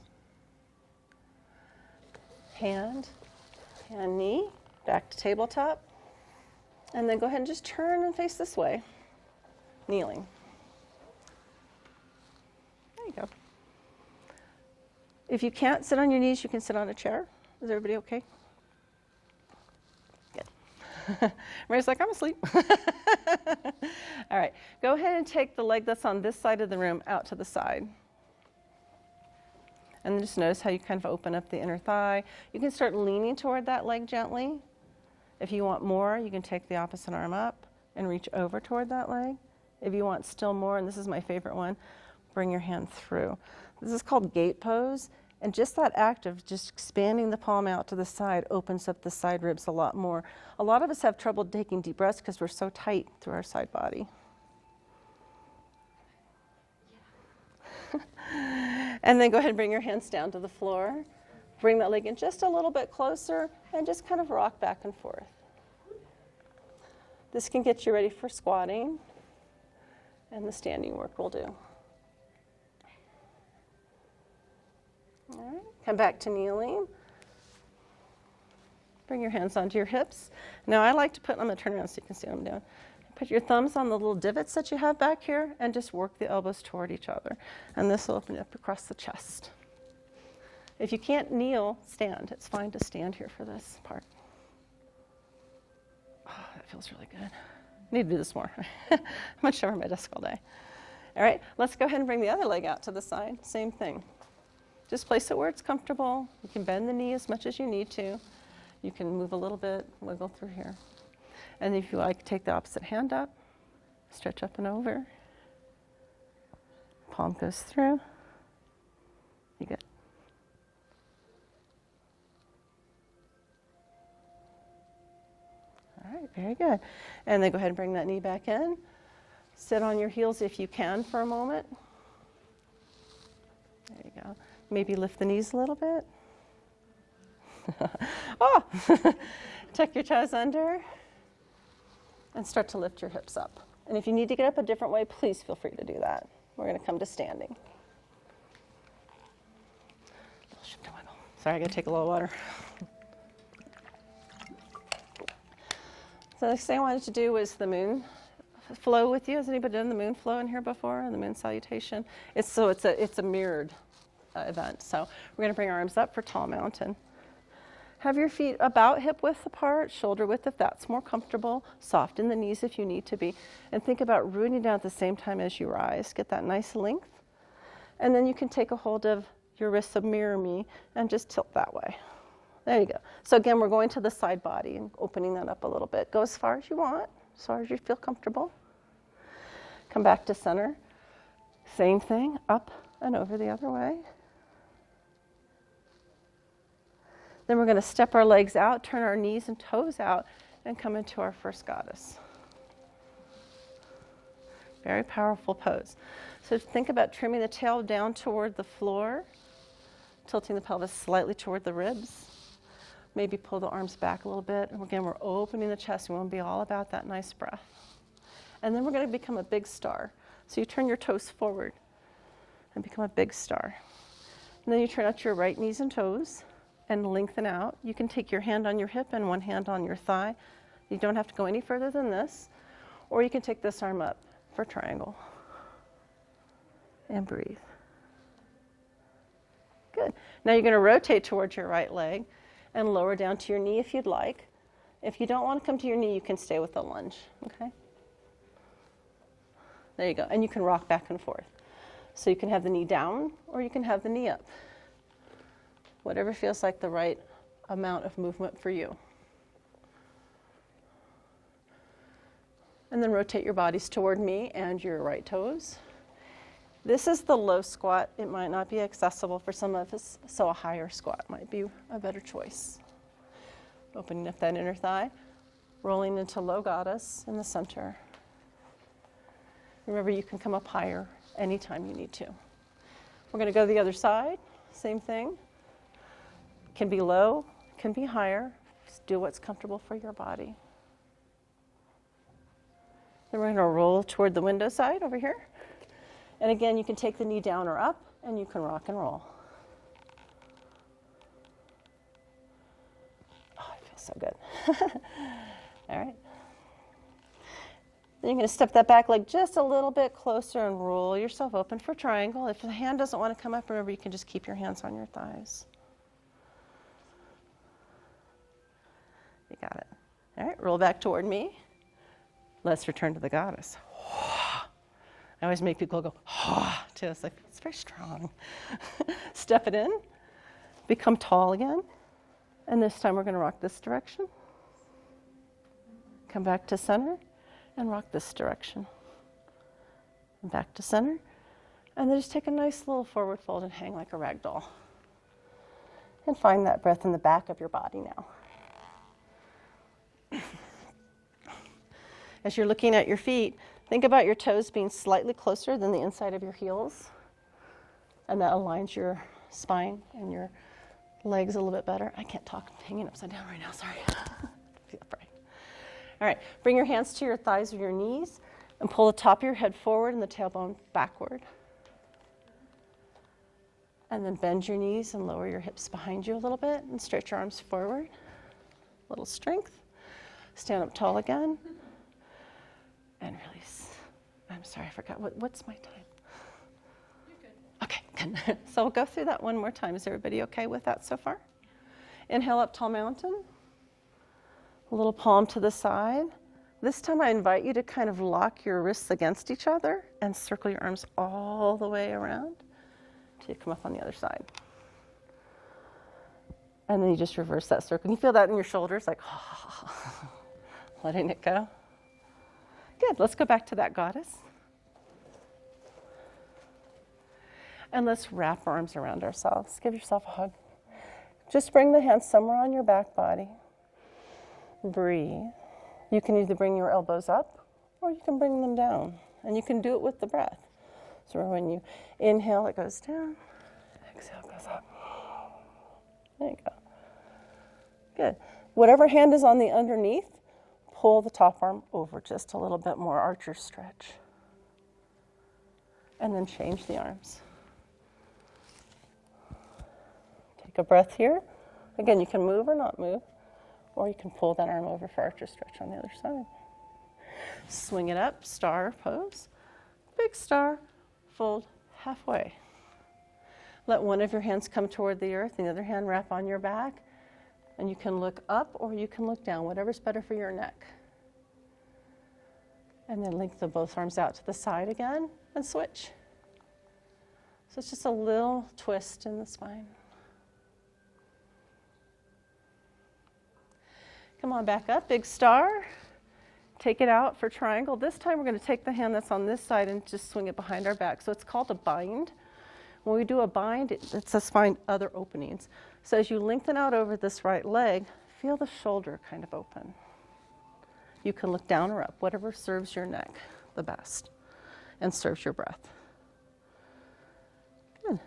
Hand, knee, back to tabletop. And then go ahead and just turn and face this way, kneeling. There you go. If you can't sit on your knees, you can sit on a chair. Is everybody okay? Good. Mary's like, I'm asleep. All right, go ahead and take the leg that's on this side of the room out to the side. And then just notice how you kind of open up the inner thigh. You can start leaning toward that leg gently. If you want more, you can take the opposite arm up and reach over toward that leg. If you want still more, and this is my favorite one, bring your hand through. This is called gate pose, and just that act of just expanding the palm out to the side opens up the side ribs a lot more. A lot of us have trouble taking deep breaths because we're so tight through our side body. And then go ahead and bring your hands down to the floor. Bring that leg in just a little bit closer and just kind of rock back and forth. This can get you ready for squatting, and the standing work will do. All right, come back to kneeling. Bring your hands onto your hips. Now I like to put, I'm going to turn around so you can see what I'm doing. Put your thumbs on the little divots that you have back here and just work the elbows toward each other. And this will open up across the chest. If you can't kneel, stand. It's fine to stand here for this part. Oh, that feels really good. I need to do this more. I'm going to show her my desk all day. All right, let's go ahead and bring the other leg out to the side. Same thing. Just place it where it's comfortable. You can bend the knee as much as you need to. You can move a little bit, wiggle through here. And if you like, take the opposite hand up, stretch up and over. Palm goes through. You good? All right, very good. And then go ahead and bring that knee back in. Sit on your heels if you can for a moment. There you go. Maybe lift the knees a little bit. Oh! Tuck your toes under. And start to lift your hips up. And if you need to get up a different way, please feel free to do that. We're going to come to standing. Sorry, I got to take a little water. So the next thing I wanted to do was the moon flow with you. Has anybody done the moon flow in here before? The moon salutation? It's a mirrored event. So we're going to bring our arms up for tall mountain. Have your feet about hip width apart, shoulder width if that's more comfortable. Soften the knees if you need to be. And think about rooting down at the same time as you rise. Get that nice length. And then you can take a hold of your wrists of mirror me and just tilt that way. There you go. So again, we're going to the side body and opening that up a little bit. Go as far as you want, as far as you feel comfortable. Come back to center. Same thing, up and over the other way. Then we're going to step our legs out, turn our knees and toes out, and come into our first goddess. Very powerful pose. So think about trimming the tail down toward the floor, tilting the pelvis slightly toward the ribs. Maybe pull the arms back a little bit. And again, we're opening the chest. We want to be all about that nice breath. And then we're going to become a big star. So you turn your toes forward and become a big star. And then you turn out your right knees and toes and lengthen out. You can take your hand on your hip and one hand on your thigh. You don't have to go any further than this. Or you can take this arm up for triangle. And breathe. Good. Now you're going to rotate towards your right leg and lower down to your knee if you'd like. If you don't want to come to your knee, you can stay with the lunge. Okay? There you go. And you can rock back and forth. So you can have the knee down or you can have the knee up. Whatever feels like the right amount of movement for you. And then rotate your bodies toward me and your right toes. This is the low squat. It might not be accessible for some of us, so a higher squat might be a better choice. Opening up that inner thigh, rolling into low goddess in the center. Remember, you can come up higher anytime you need to. We're going to go to the other side, same thing. Can be low, can be higher. Just do what's comfortable for your body. Then we're going to roll toward the window side over here. And again, you can take the knee down or up, and you can rock and roll. Oh, it feels so good. All right. Then you're going to step that back leg just a little bit closer and roll yourself open for triangle. If the hand doesn't want to come up, remember you can just keep your hands on your thighs. You got it. All right, roll back toward me. Let's return to the goddess. I always make people go, too. It's like, it's very strong. Step it in. Become tall again. And this time we're going to rock this direction. Come back to center and rock this direction. And back to center. And then just take a nice little forward fold and hang like a rag doll. And find that breath in the back of your body now. As you're looking at your feet, think about your toes being slightly closer than the inside of your heels. And that aligns your spine and your legs a little bit better. I can't talk, I'm hanging upside down right now, sorry. Feel upright. All right, bring your hands to your thighs or your knees and pull the top of your head forward and the tailbone backward. And then bend your knees and lower your hips behind you a little bit and stretch your arms forward. A little strength. Stand up tall again. And release. I'm sorry, I forgot. What's my time? You're good. Okay, good. So we'll go through that one more time. Is everybody okay with that so far? Inhale up, tall mountain. A little palm to the side. This time I invite you to kind of lock your wrists against each other and circle your arms all the way around till you come up on the other side. And then you just reverse that circle. And you feel that in your shoulders, like, letting it go. Good, let's go back to that goddess. And let's wrap our arms around ourselves. Give yourself a hug. Just bring the hands somewhere on your back body. Breathe. You can either bring your elbows up or you can bring them down. And you can do it with the breath. So when you inhale, it goes down. Exhale, it goes up. There you go. Good. Whatever hand is on the underneath, pull the top arm over just a little bit more, archer stretch. And then change the arms. Take a breath here. Again, you can move or not move, or you can pull that arm over for archer stretch on the other side. Swing it up, star pose. Big star, fold halfway. Let one of your hands come toward the earth, and the other hand wrap on your back. And you can look up or you can look down, whatever's better for your neck. And then link both arms out to the side again and switch. So it's just a little twist in the spine. Come on back up, big star. Take it out for triangle. This time we're going to take the hand that's on this side and just swing it behind our back. So it's called a bind. When we do a bind, it's a spine other openings. So as you lengthen out over this right leg, feel the shoulder kind of open. You can look down or up, whatever serves your neck the best and serves your breath. Good.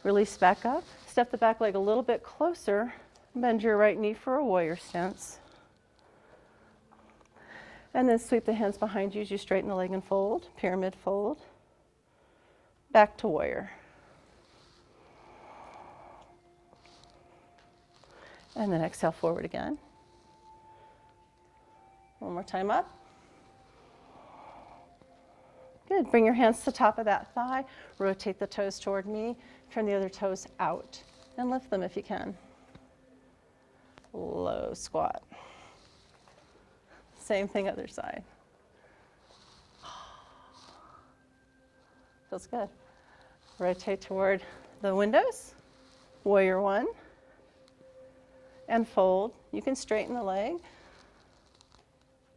Release back up. Step the back leg a little bit closer. Bend your right knee for a warrior stance. And then sweep the hands behind you as you straighten the leg and fold, pyramid fold. Back to warrior. And then exhale forward again. One more time up. Good. Bring your hands to the top of that thigh. Rotate the toes toward me. Turn the other toes out. And lift them if you can. Low squat. Same thing other side. Feels good. Rotate toward the windows. Warrior one. And fold. You can straighten the leg.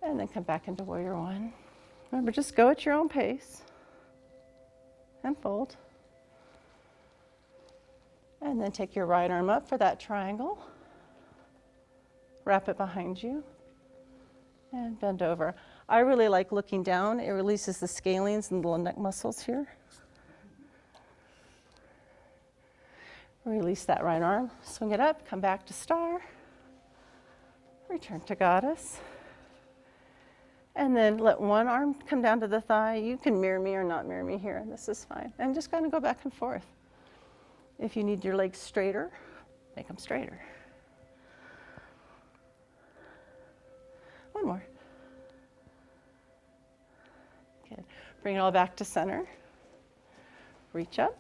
And then come back into warrior one. Remember, just go at your own pace. And fold. And then take your right arm up for that triangle. Wrap it behind you. And bend over. I really like looking down. It releases the scalenes and the neck muscles here. Release that right arm, swing it up, come back to star, return to goddess. And then let one arm come down to the thigh. You can mirror me or not mirror me here, this is fine. And just kind of go back and forth. If you need your legs straighter, make them straighter. One more. Good. Bring it all back to center. Reach up.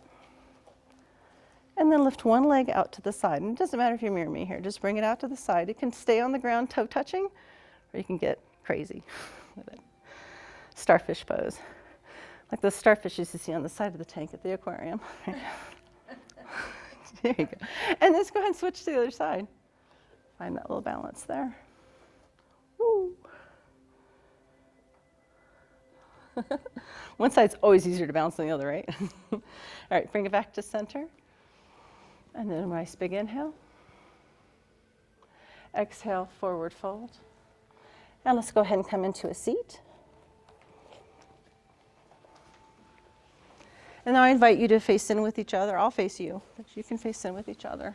And then lift one leg out to the side. And it doesn't matter if you mirror me here, just bring it out to the side. It can stay on the ground, toe touching, or you can get crazy with it. Starfish pose. Like those starfishes you see on the side of the tank at the aquarium. There you go. And let's go ahead and switch to the other side. Find that little balance there. Woo. One side's always easier to balance than the other, right? All right, bring it back to center. And then a nice big inhale. Exhale, forward fold. And let's go ahead and come into a seat. And now I invite you to face in with each other. I'll face you, but you can face in with each other.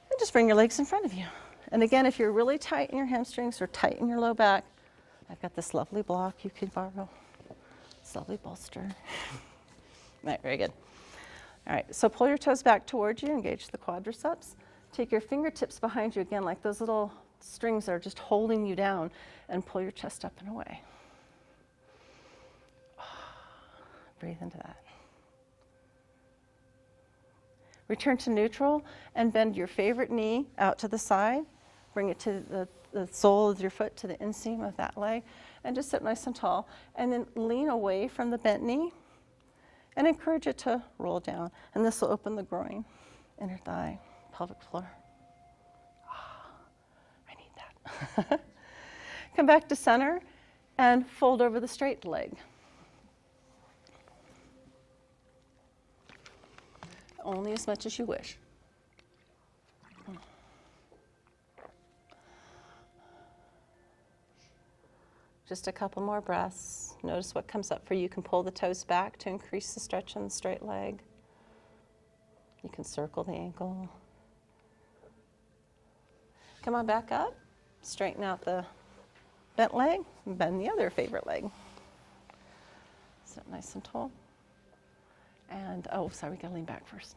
And just bring your legs in front of you. And again, if you're really tight in your hamstrings or tight in your low back, I've got this lovely block you could borrow. This lovely bolster. All right, very good. All right, so pull your toes back towards you, engage the quadriceps. Take your fingertips behind you again, like those little strings that are just holding you down, and pull your chest up and away. Breathe into that. Return to neutral and bend your favorite knee out to the side. Bring it to the sole of your foot to the inseam of that leg, and just sit nice and tall. And then lean away from the bent knee and encourage it to roll down. And this will open the groin, inner thigh, pelvic floor. I need that. Come back to center and fold over the straight leg. Only as much as you wish. Just a couple more breaths. Notice what comes up for you. You can pull the toes back to increase the stretch in the straight leg. You can circle the ankle. Come on back up. Straighten out the bent leg and bend the other favorite leg. Sit nice and tall. And, oh, sorry, we gotta lean back first.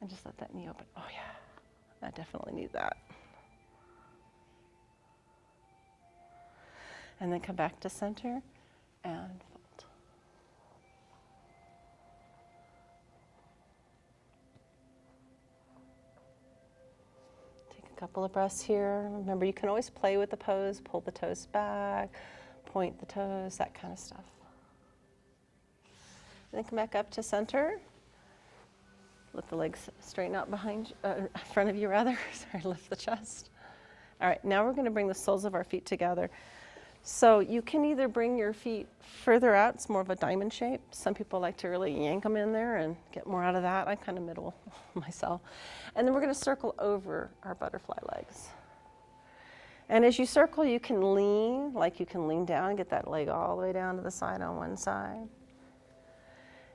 And just let that knee open. Oh yeah, I definitely need that. And then come back to center and fold. Take a couple of breaths here. Remember, you can always play with the pose, pull the toes back, point the toes, that kind of stuff. And then come back up to center. Let the legs straighten out behind, in front of you rather. Sorry, lift the chest. All right, now we're going to bring the soles of our feet together. So you can either bring your feet further out, it's more of a diamond shape. Some people like to really yank them in there and get more out of that. I kind of middle myself. And then we're going to circle over our butterfly legs. And as you circle, you can lean, like you can lean down, get that leg all the way down to the side on one side.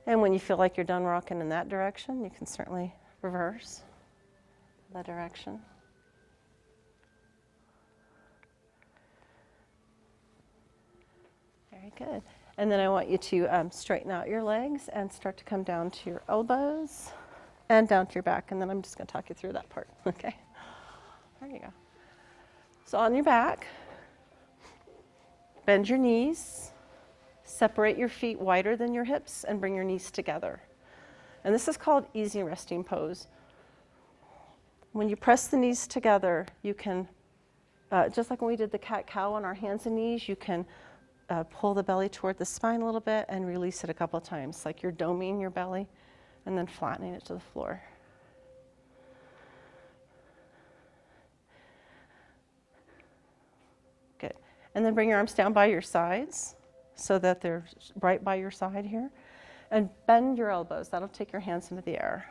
And when you feel like you're done rocking in that direction, you can certainly reverse the direction. Very good. And then I want you to straighten out your legs and start to come down to your elbows and down to your back. And then I'm just going to talk you through that part, okay? There you go. So on your back, bend your knees, separate your feet wider than your hips, and bring your knees together. And this is called easy resting pose. When you press the knees together, you can, just like when we did the cat-cow on our hands and knees, you can pull the belly toward the spine a little bit and release it a couple of times, like you're doming your belly and then flattening it to the floor. Good. And then bring your arms down by your sides so that they're right by your side here. And bend your elbows. That'll take your hands into the air.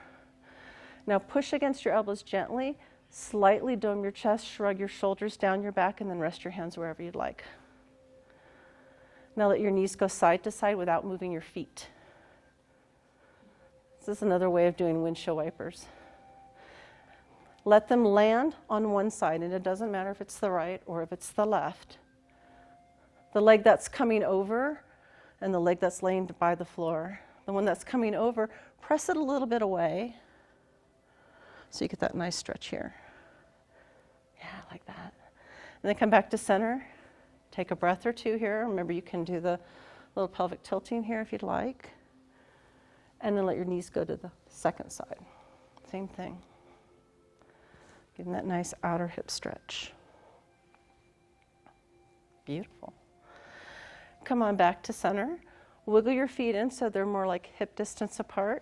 Now push against your elbows gently, slightly dome your chest, shrug your shoulders down your back, and then rest your hands wherever you'd like. Now let your knees go side to side without moving your feet. This is another way of doing windshield wipers. Let them land on one side, and it doesn't matter if it's the right or if it's the left. The leg that's coming over and the leg that's laying by the floor. The one that's coming over, press it a little bit away so you get that nice stretch here. Yeah, like that. And then come back to center. Take a breath or two here. Remember, you can do the little pelvic tilting here if you'd like. And then let your knees go to the second side. Same thing. Give them that nice outer hip stretch. Beautiful. Come on back to center. Wiggle your feet in so they're more like hip distance apart.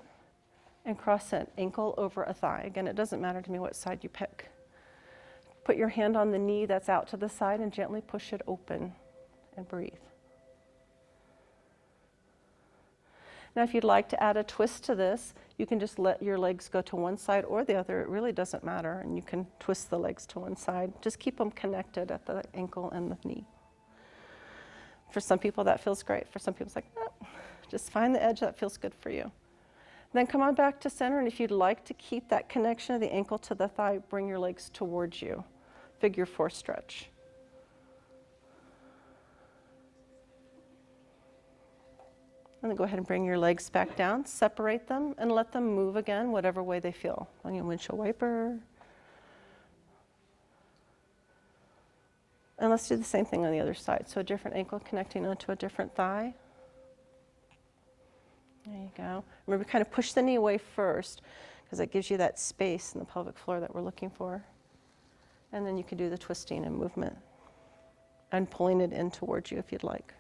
And cross an ankle over a thigh. Again, it doesn't matter to me what side you pick. Put your hand on the knee that's out to the side and gently push it open and breathe. Now, if you'd like to add a twist to this, you can just let your legs go to one side or the other. It really doesn't matter, and you can twist the legs to one side. Just keep them connected at the ankle and the knee. For some people, that feels great. For some people, it's like, oh, just find the edge that feels good for you. Then come on back to center, and if you'd like to keep that connection of the ankle to the thigh, bring your legs towards you. Figure 4 stretch. And then go ahead and bring your legs back down, separate them, and let them move again, whatever way they feel. On your windshield wiper. And let's do the same thing on the other side. So a different ankle connecting onto a different thigh. There you go. Remember, kind of push the knee away first, because it gives you that space in the pelvic floor that we're looking for. And then you can do the twisting and movement and pulling it in towards you if you'd like.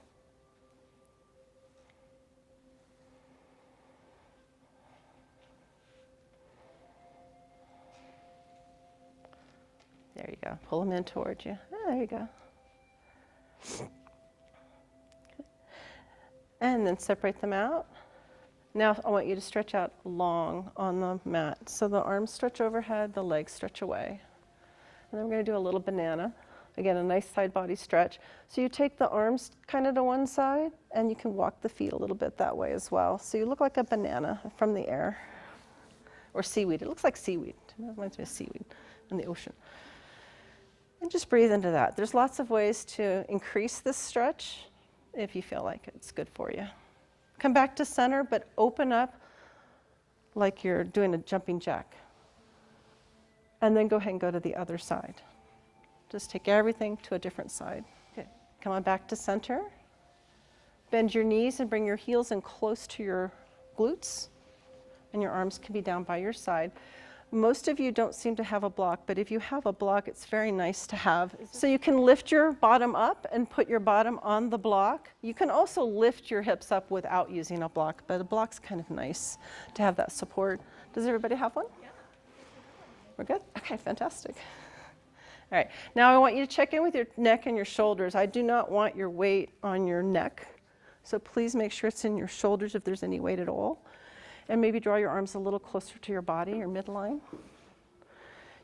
There you go. Pull them in towards you. Oh, there you go. And then separate them out. Now I want you to stretch out long on the mat. So the arms stretch overhead, the legs stretch away. And then we're going to do a little banana. Again, a nice side body stretch. So you take the arms kind of to one side, and you can walk the feet a little bit that way as well. So you look like a banana from the air. Or seaweed. It looks like seaweed. It reminds me of seaweed in the ocean. And just breathe into that. There's lots of ways to increase this stretch if you feel like it's good for you. Come back to center, but open up like you're doing a jumping jack. And then go ahead and go to the other side. Just take everything to a different side. Okay. Come on back to center. Bend your knees and bring your heels in close to your glutes. And your arms can be down by your side. Most of you don't seem to have a block, but if you have a block, it's very nice to have. So you can lift your bottom up and put your bottom on the block. You can also lift your hips up without using a block, but a block's kind of nice to have that support. Does everybody have one? Yeah. We're good? Okay, fantastic. All right, now I want you to check in with your neck and your shoulders. I do not want your weight on your neck, so please make sure it's in your shoulders if there's any weight at all. And maybe draw your arms a little closer to your body, your midline.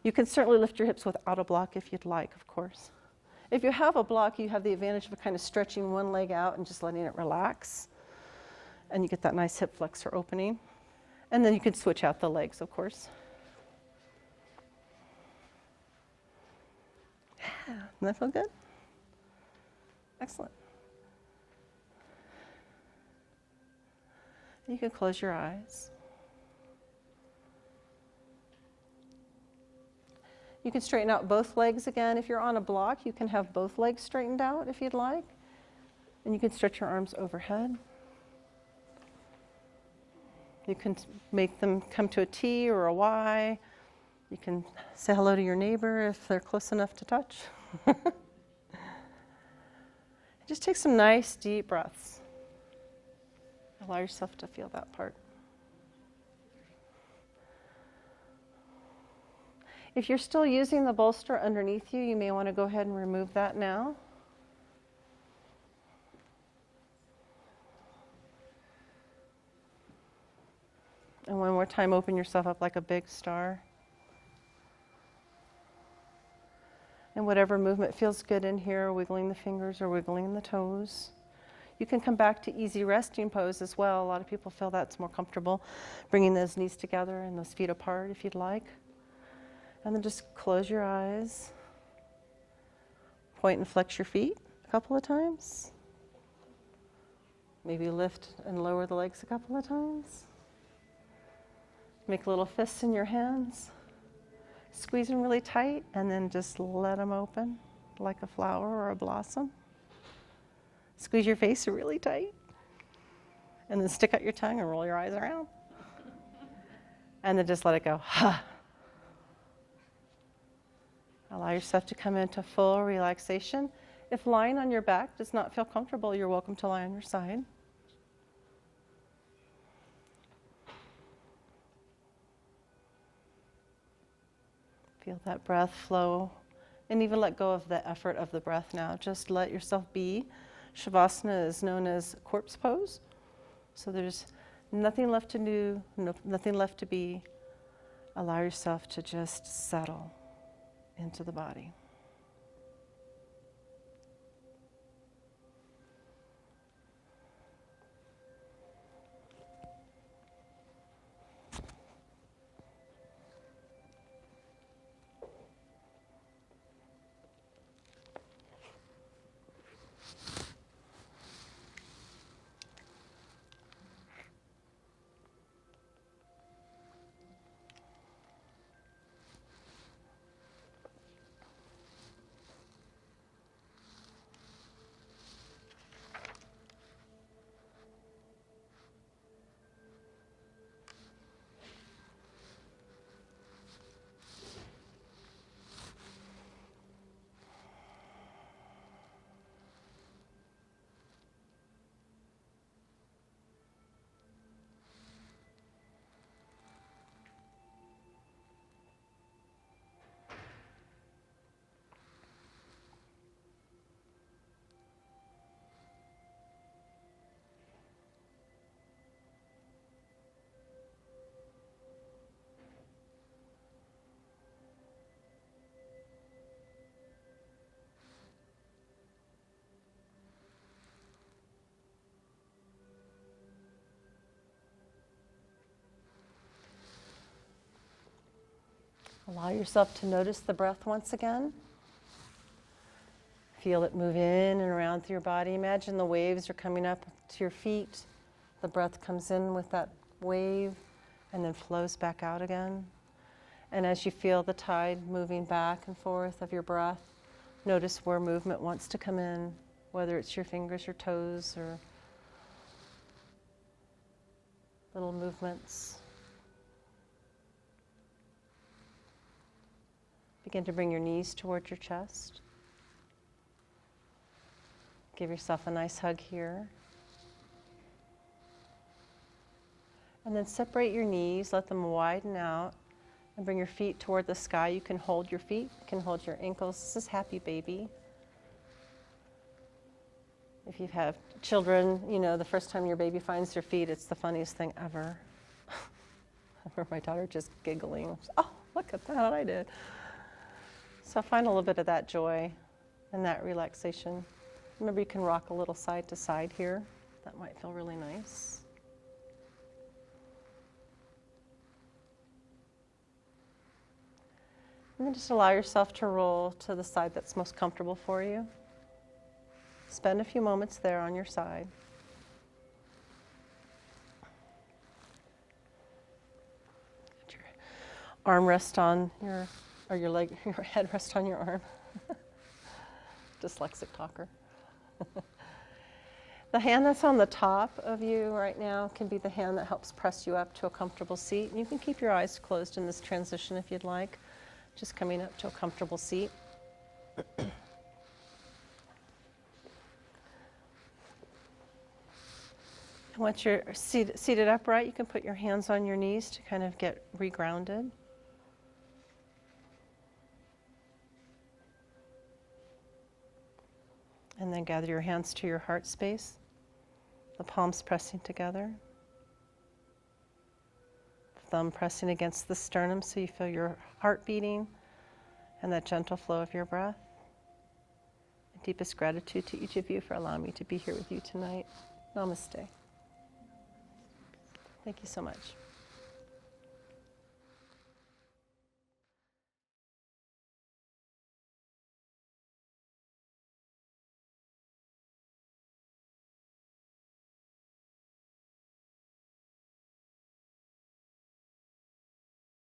You can certainly lift your hips without a block if you'd like, of course. If you have a block, you have the advantage of kind of stretching one leg out and just letting it relax. And you get that nice hip flexor opening. And then you can switch out the legs, of course. Yeah, doesn't that feel good? Excellent. You can close your eyes. You can straighten out both legs again. If you're on a block, you can have both legs straightened out if you'd like. And you can stretch your arms overhead. You can make them come to a T or a Y. You can say hello to your neighbor if they're close enough to touch. Just take some nice deep breaths. Allow yourself to feel that part. If you're still using the bolster underneath you, you may want to go ahead and remove that now. And one more time, open yourself up like a big star. And whatever movement feels good in here, wiggling the fingers or wiggling the toes. You can come back to easy resting pose as well. A lot of people feel that's more comfortable, bringing those knees together and those feet apart if you'd like. And then just close your eyes. Point and flex your feet a couple of times. Maybe lift and lower the legs a couple of times. Make little fists in your hands. Squeeze them really tight and then just let them open like a flower or a blossom. Squeeze your face really tight. And then stick out your tongue and roll your eyes around. And then just let it go. Allow yourself to come into full relaxation. If lying on your back does not feel comfortable, you're welcome to lie on your side. Feel that breath flow, and even let go of the effort of the breath now. Just let yourself be. Shavasana is known as corpse pose. So there's nothing left to do, nothing left to be. Allow yourself to just settle into the body. Allow yourself to notice the breath once again. Feel it move in and around through your body. Imagine the waves are coming up to your feet. The breath comes in with that wave and then flows back out again. And as you feel the tide moving back and forth of your breath, notice where movement wants to come in, whether it's your fingers or toes or little movements. Begin to bring your knees towards your chest. Give yourself a nice hug here. And then separate your knees, let them widen out, and bring your feet toward the sky. You can hold your feet, you can hold your ankles. This is happy baby. If you have children, you know, the first time your baby finds their feet, it's the funniest thing ever. I remember my daughter just giggling. Oh, look at that, what I did. So find a little bit of that joy and that relaxation. Remember, you can rock a little side to side here. That might feel really nice. And then just allow yourself to roll to the side that's most comfortable for you. Spend a few moments there on your side. Let your arm rest on your, or your leg, your head rest on your arm. Dyslexic talker. The hand that's on the top of you right now can be the hand that helps press you up to a comfortable seat. And you can keep your eyes closed in this transition if you'd like, just coming up to a comfortable seat. Once you're seated upright, you can put your hands on your knees to kind of get regrounded. And then gather your hands to your heart space, the palms pressing together, the thumb pressing against the sternum so you feel your heart beating and that gentle flow of your breath. Deepest gratitude to each of you for allowing me to be here with you tonight. Namaste. Thank you so much.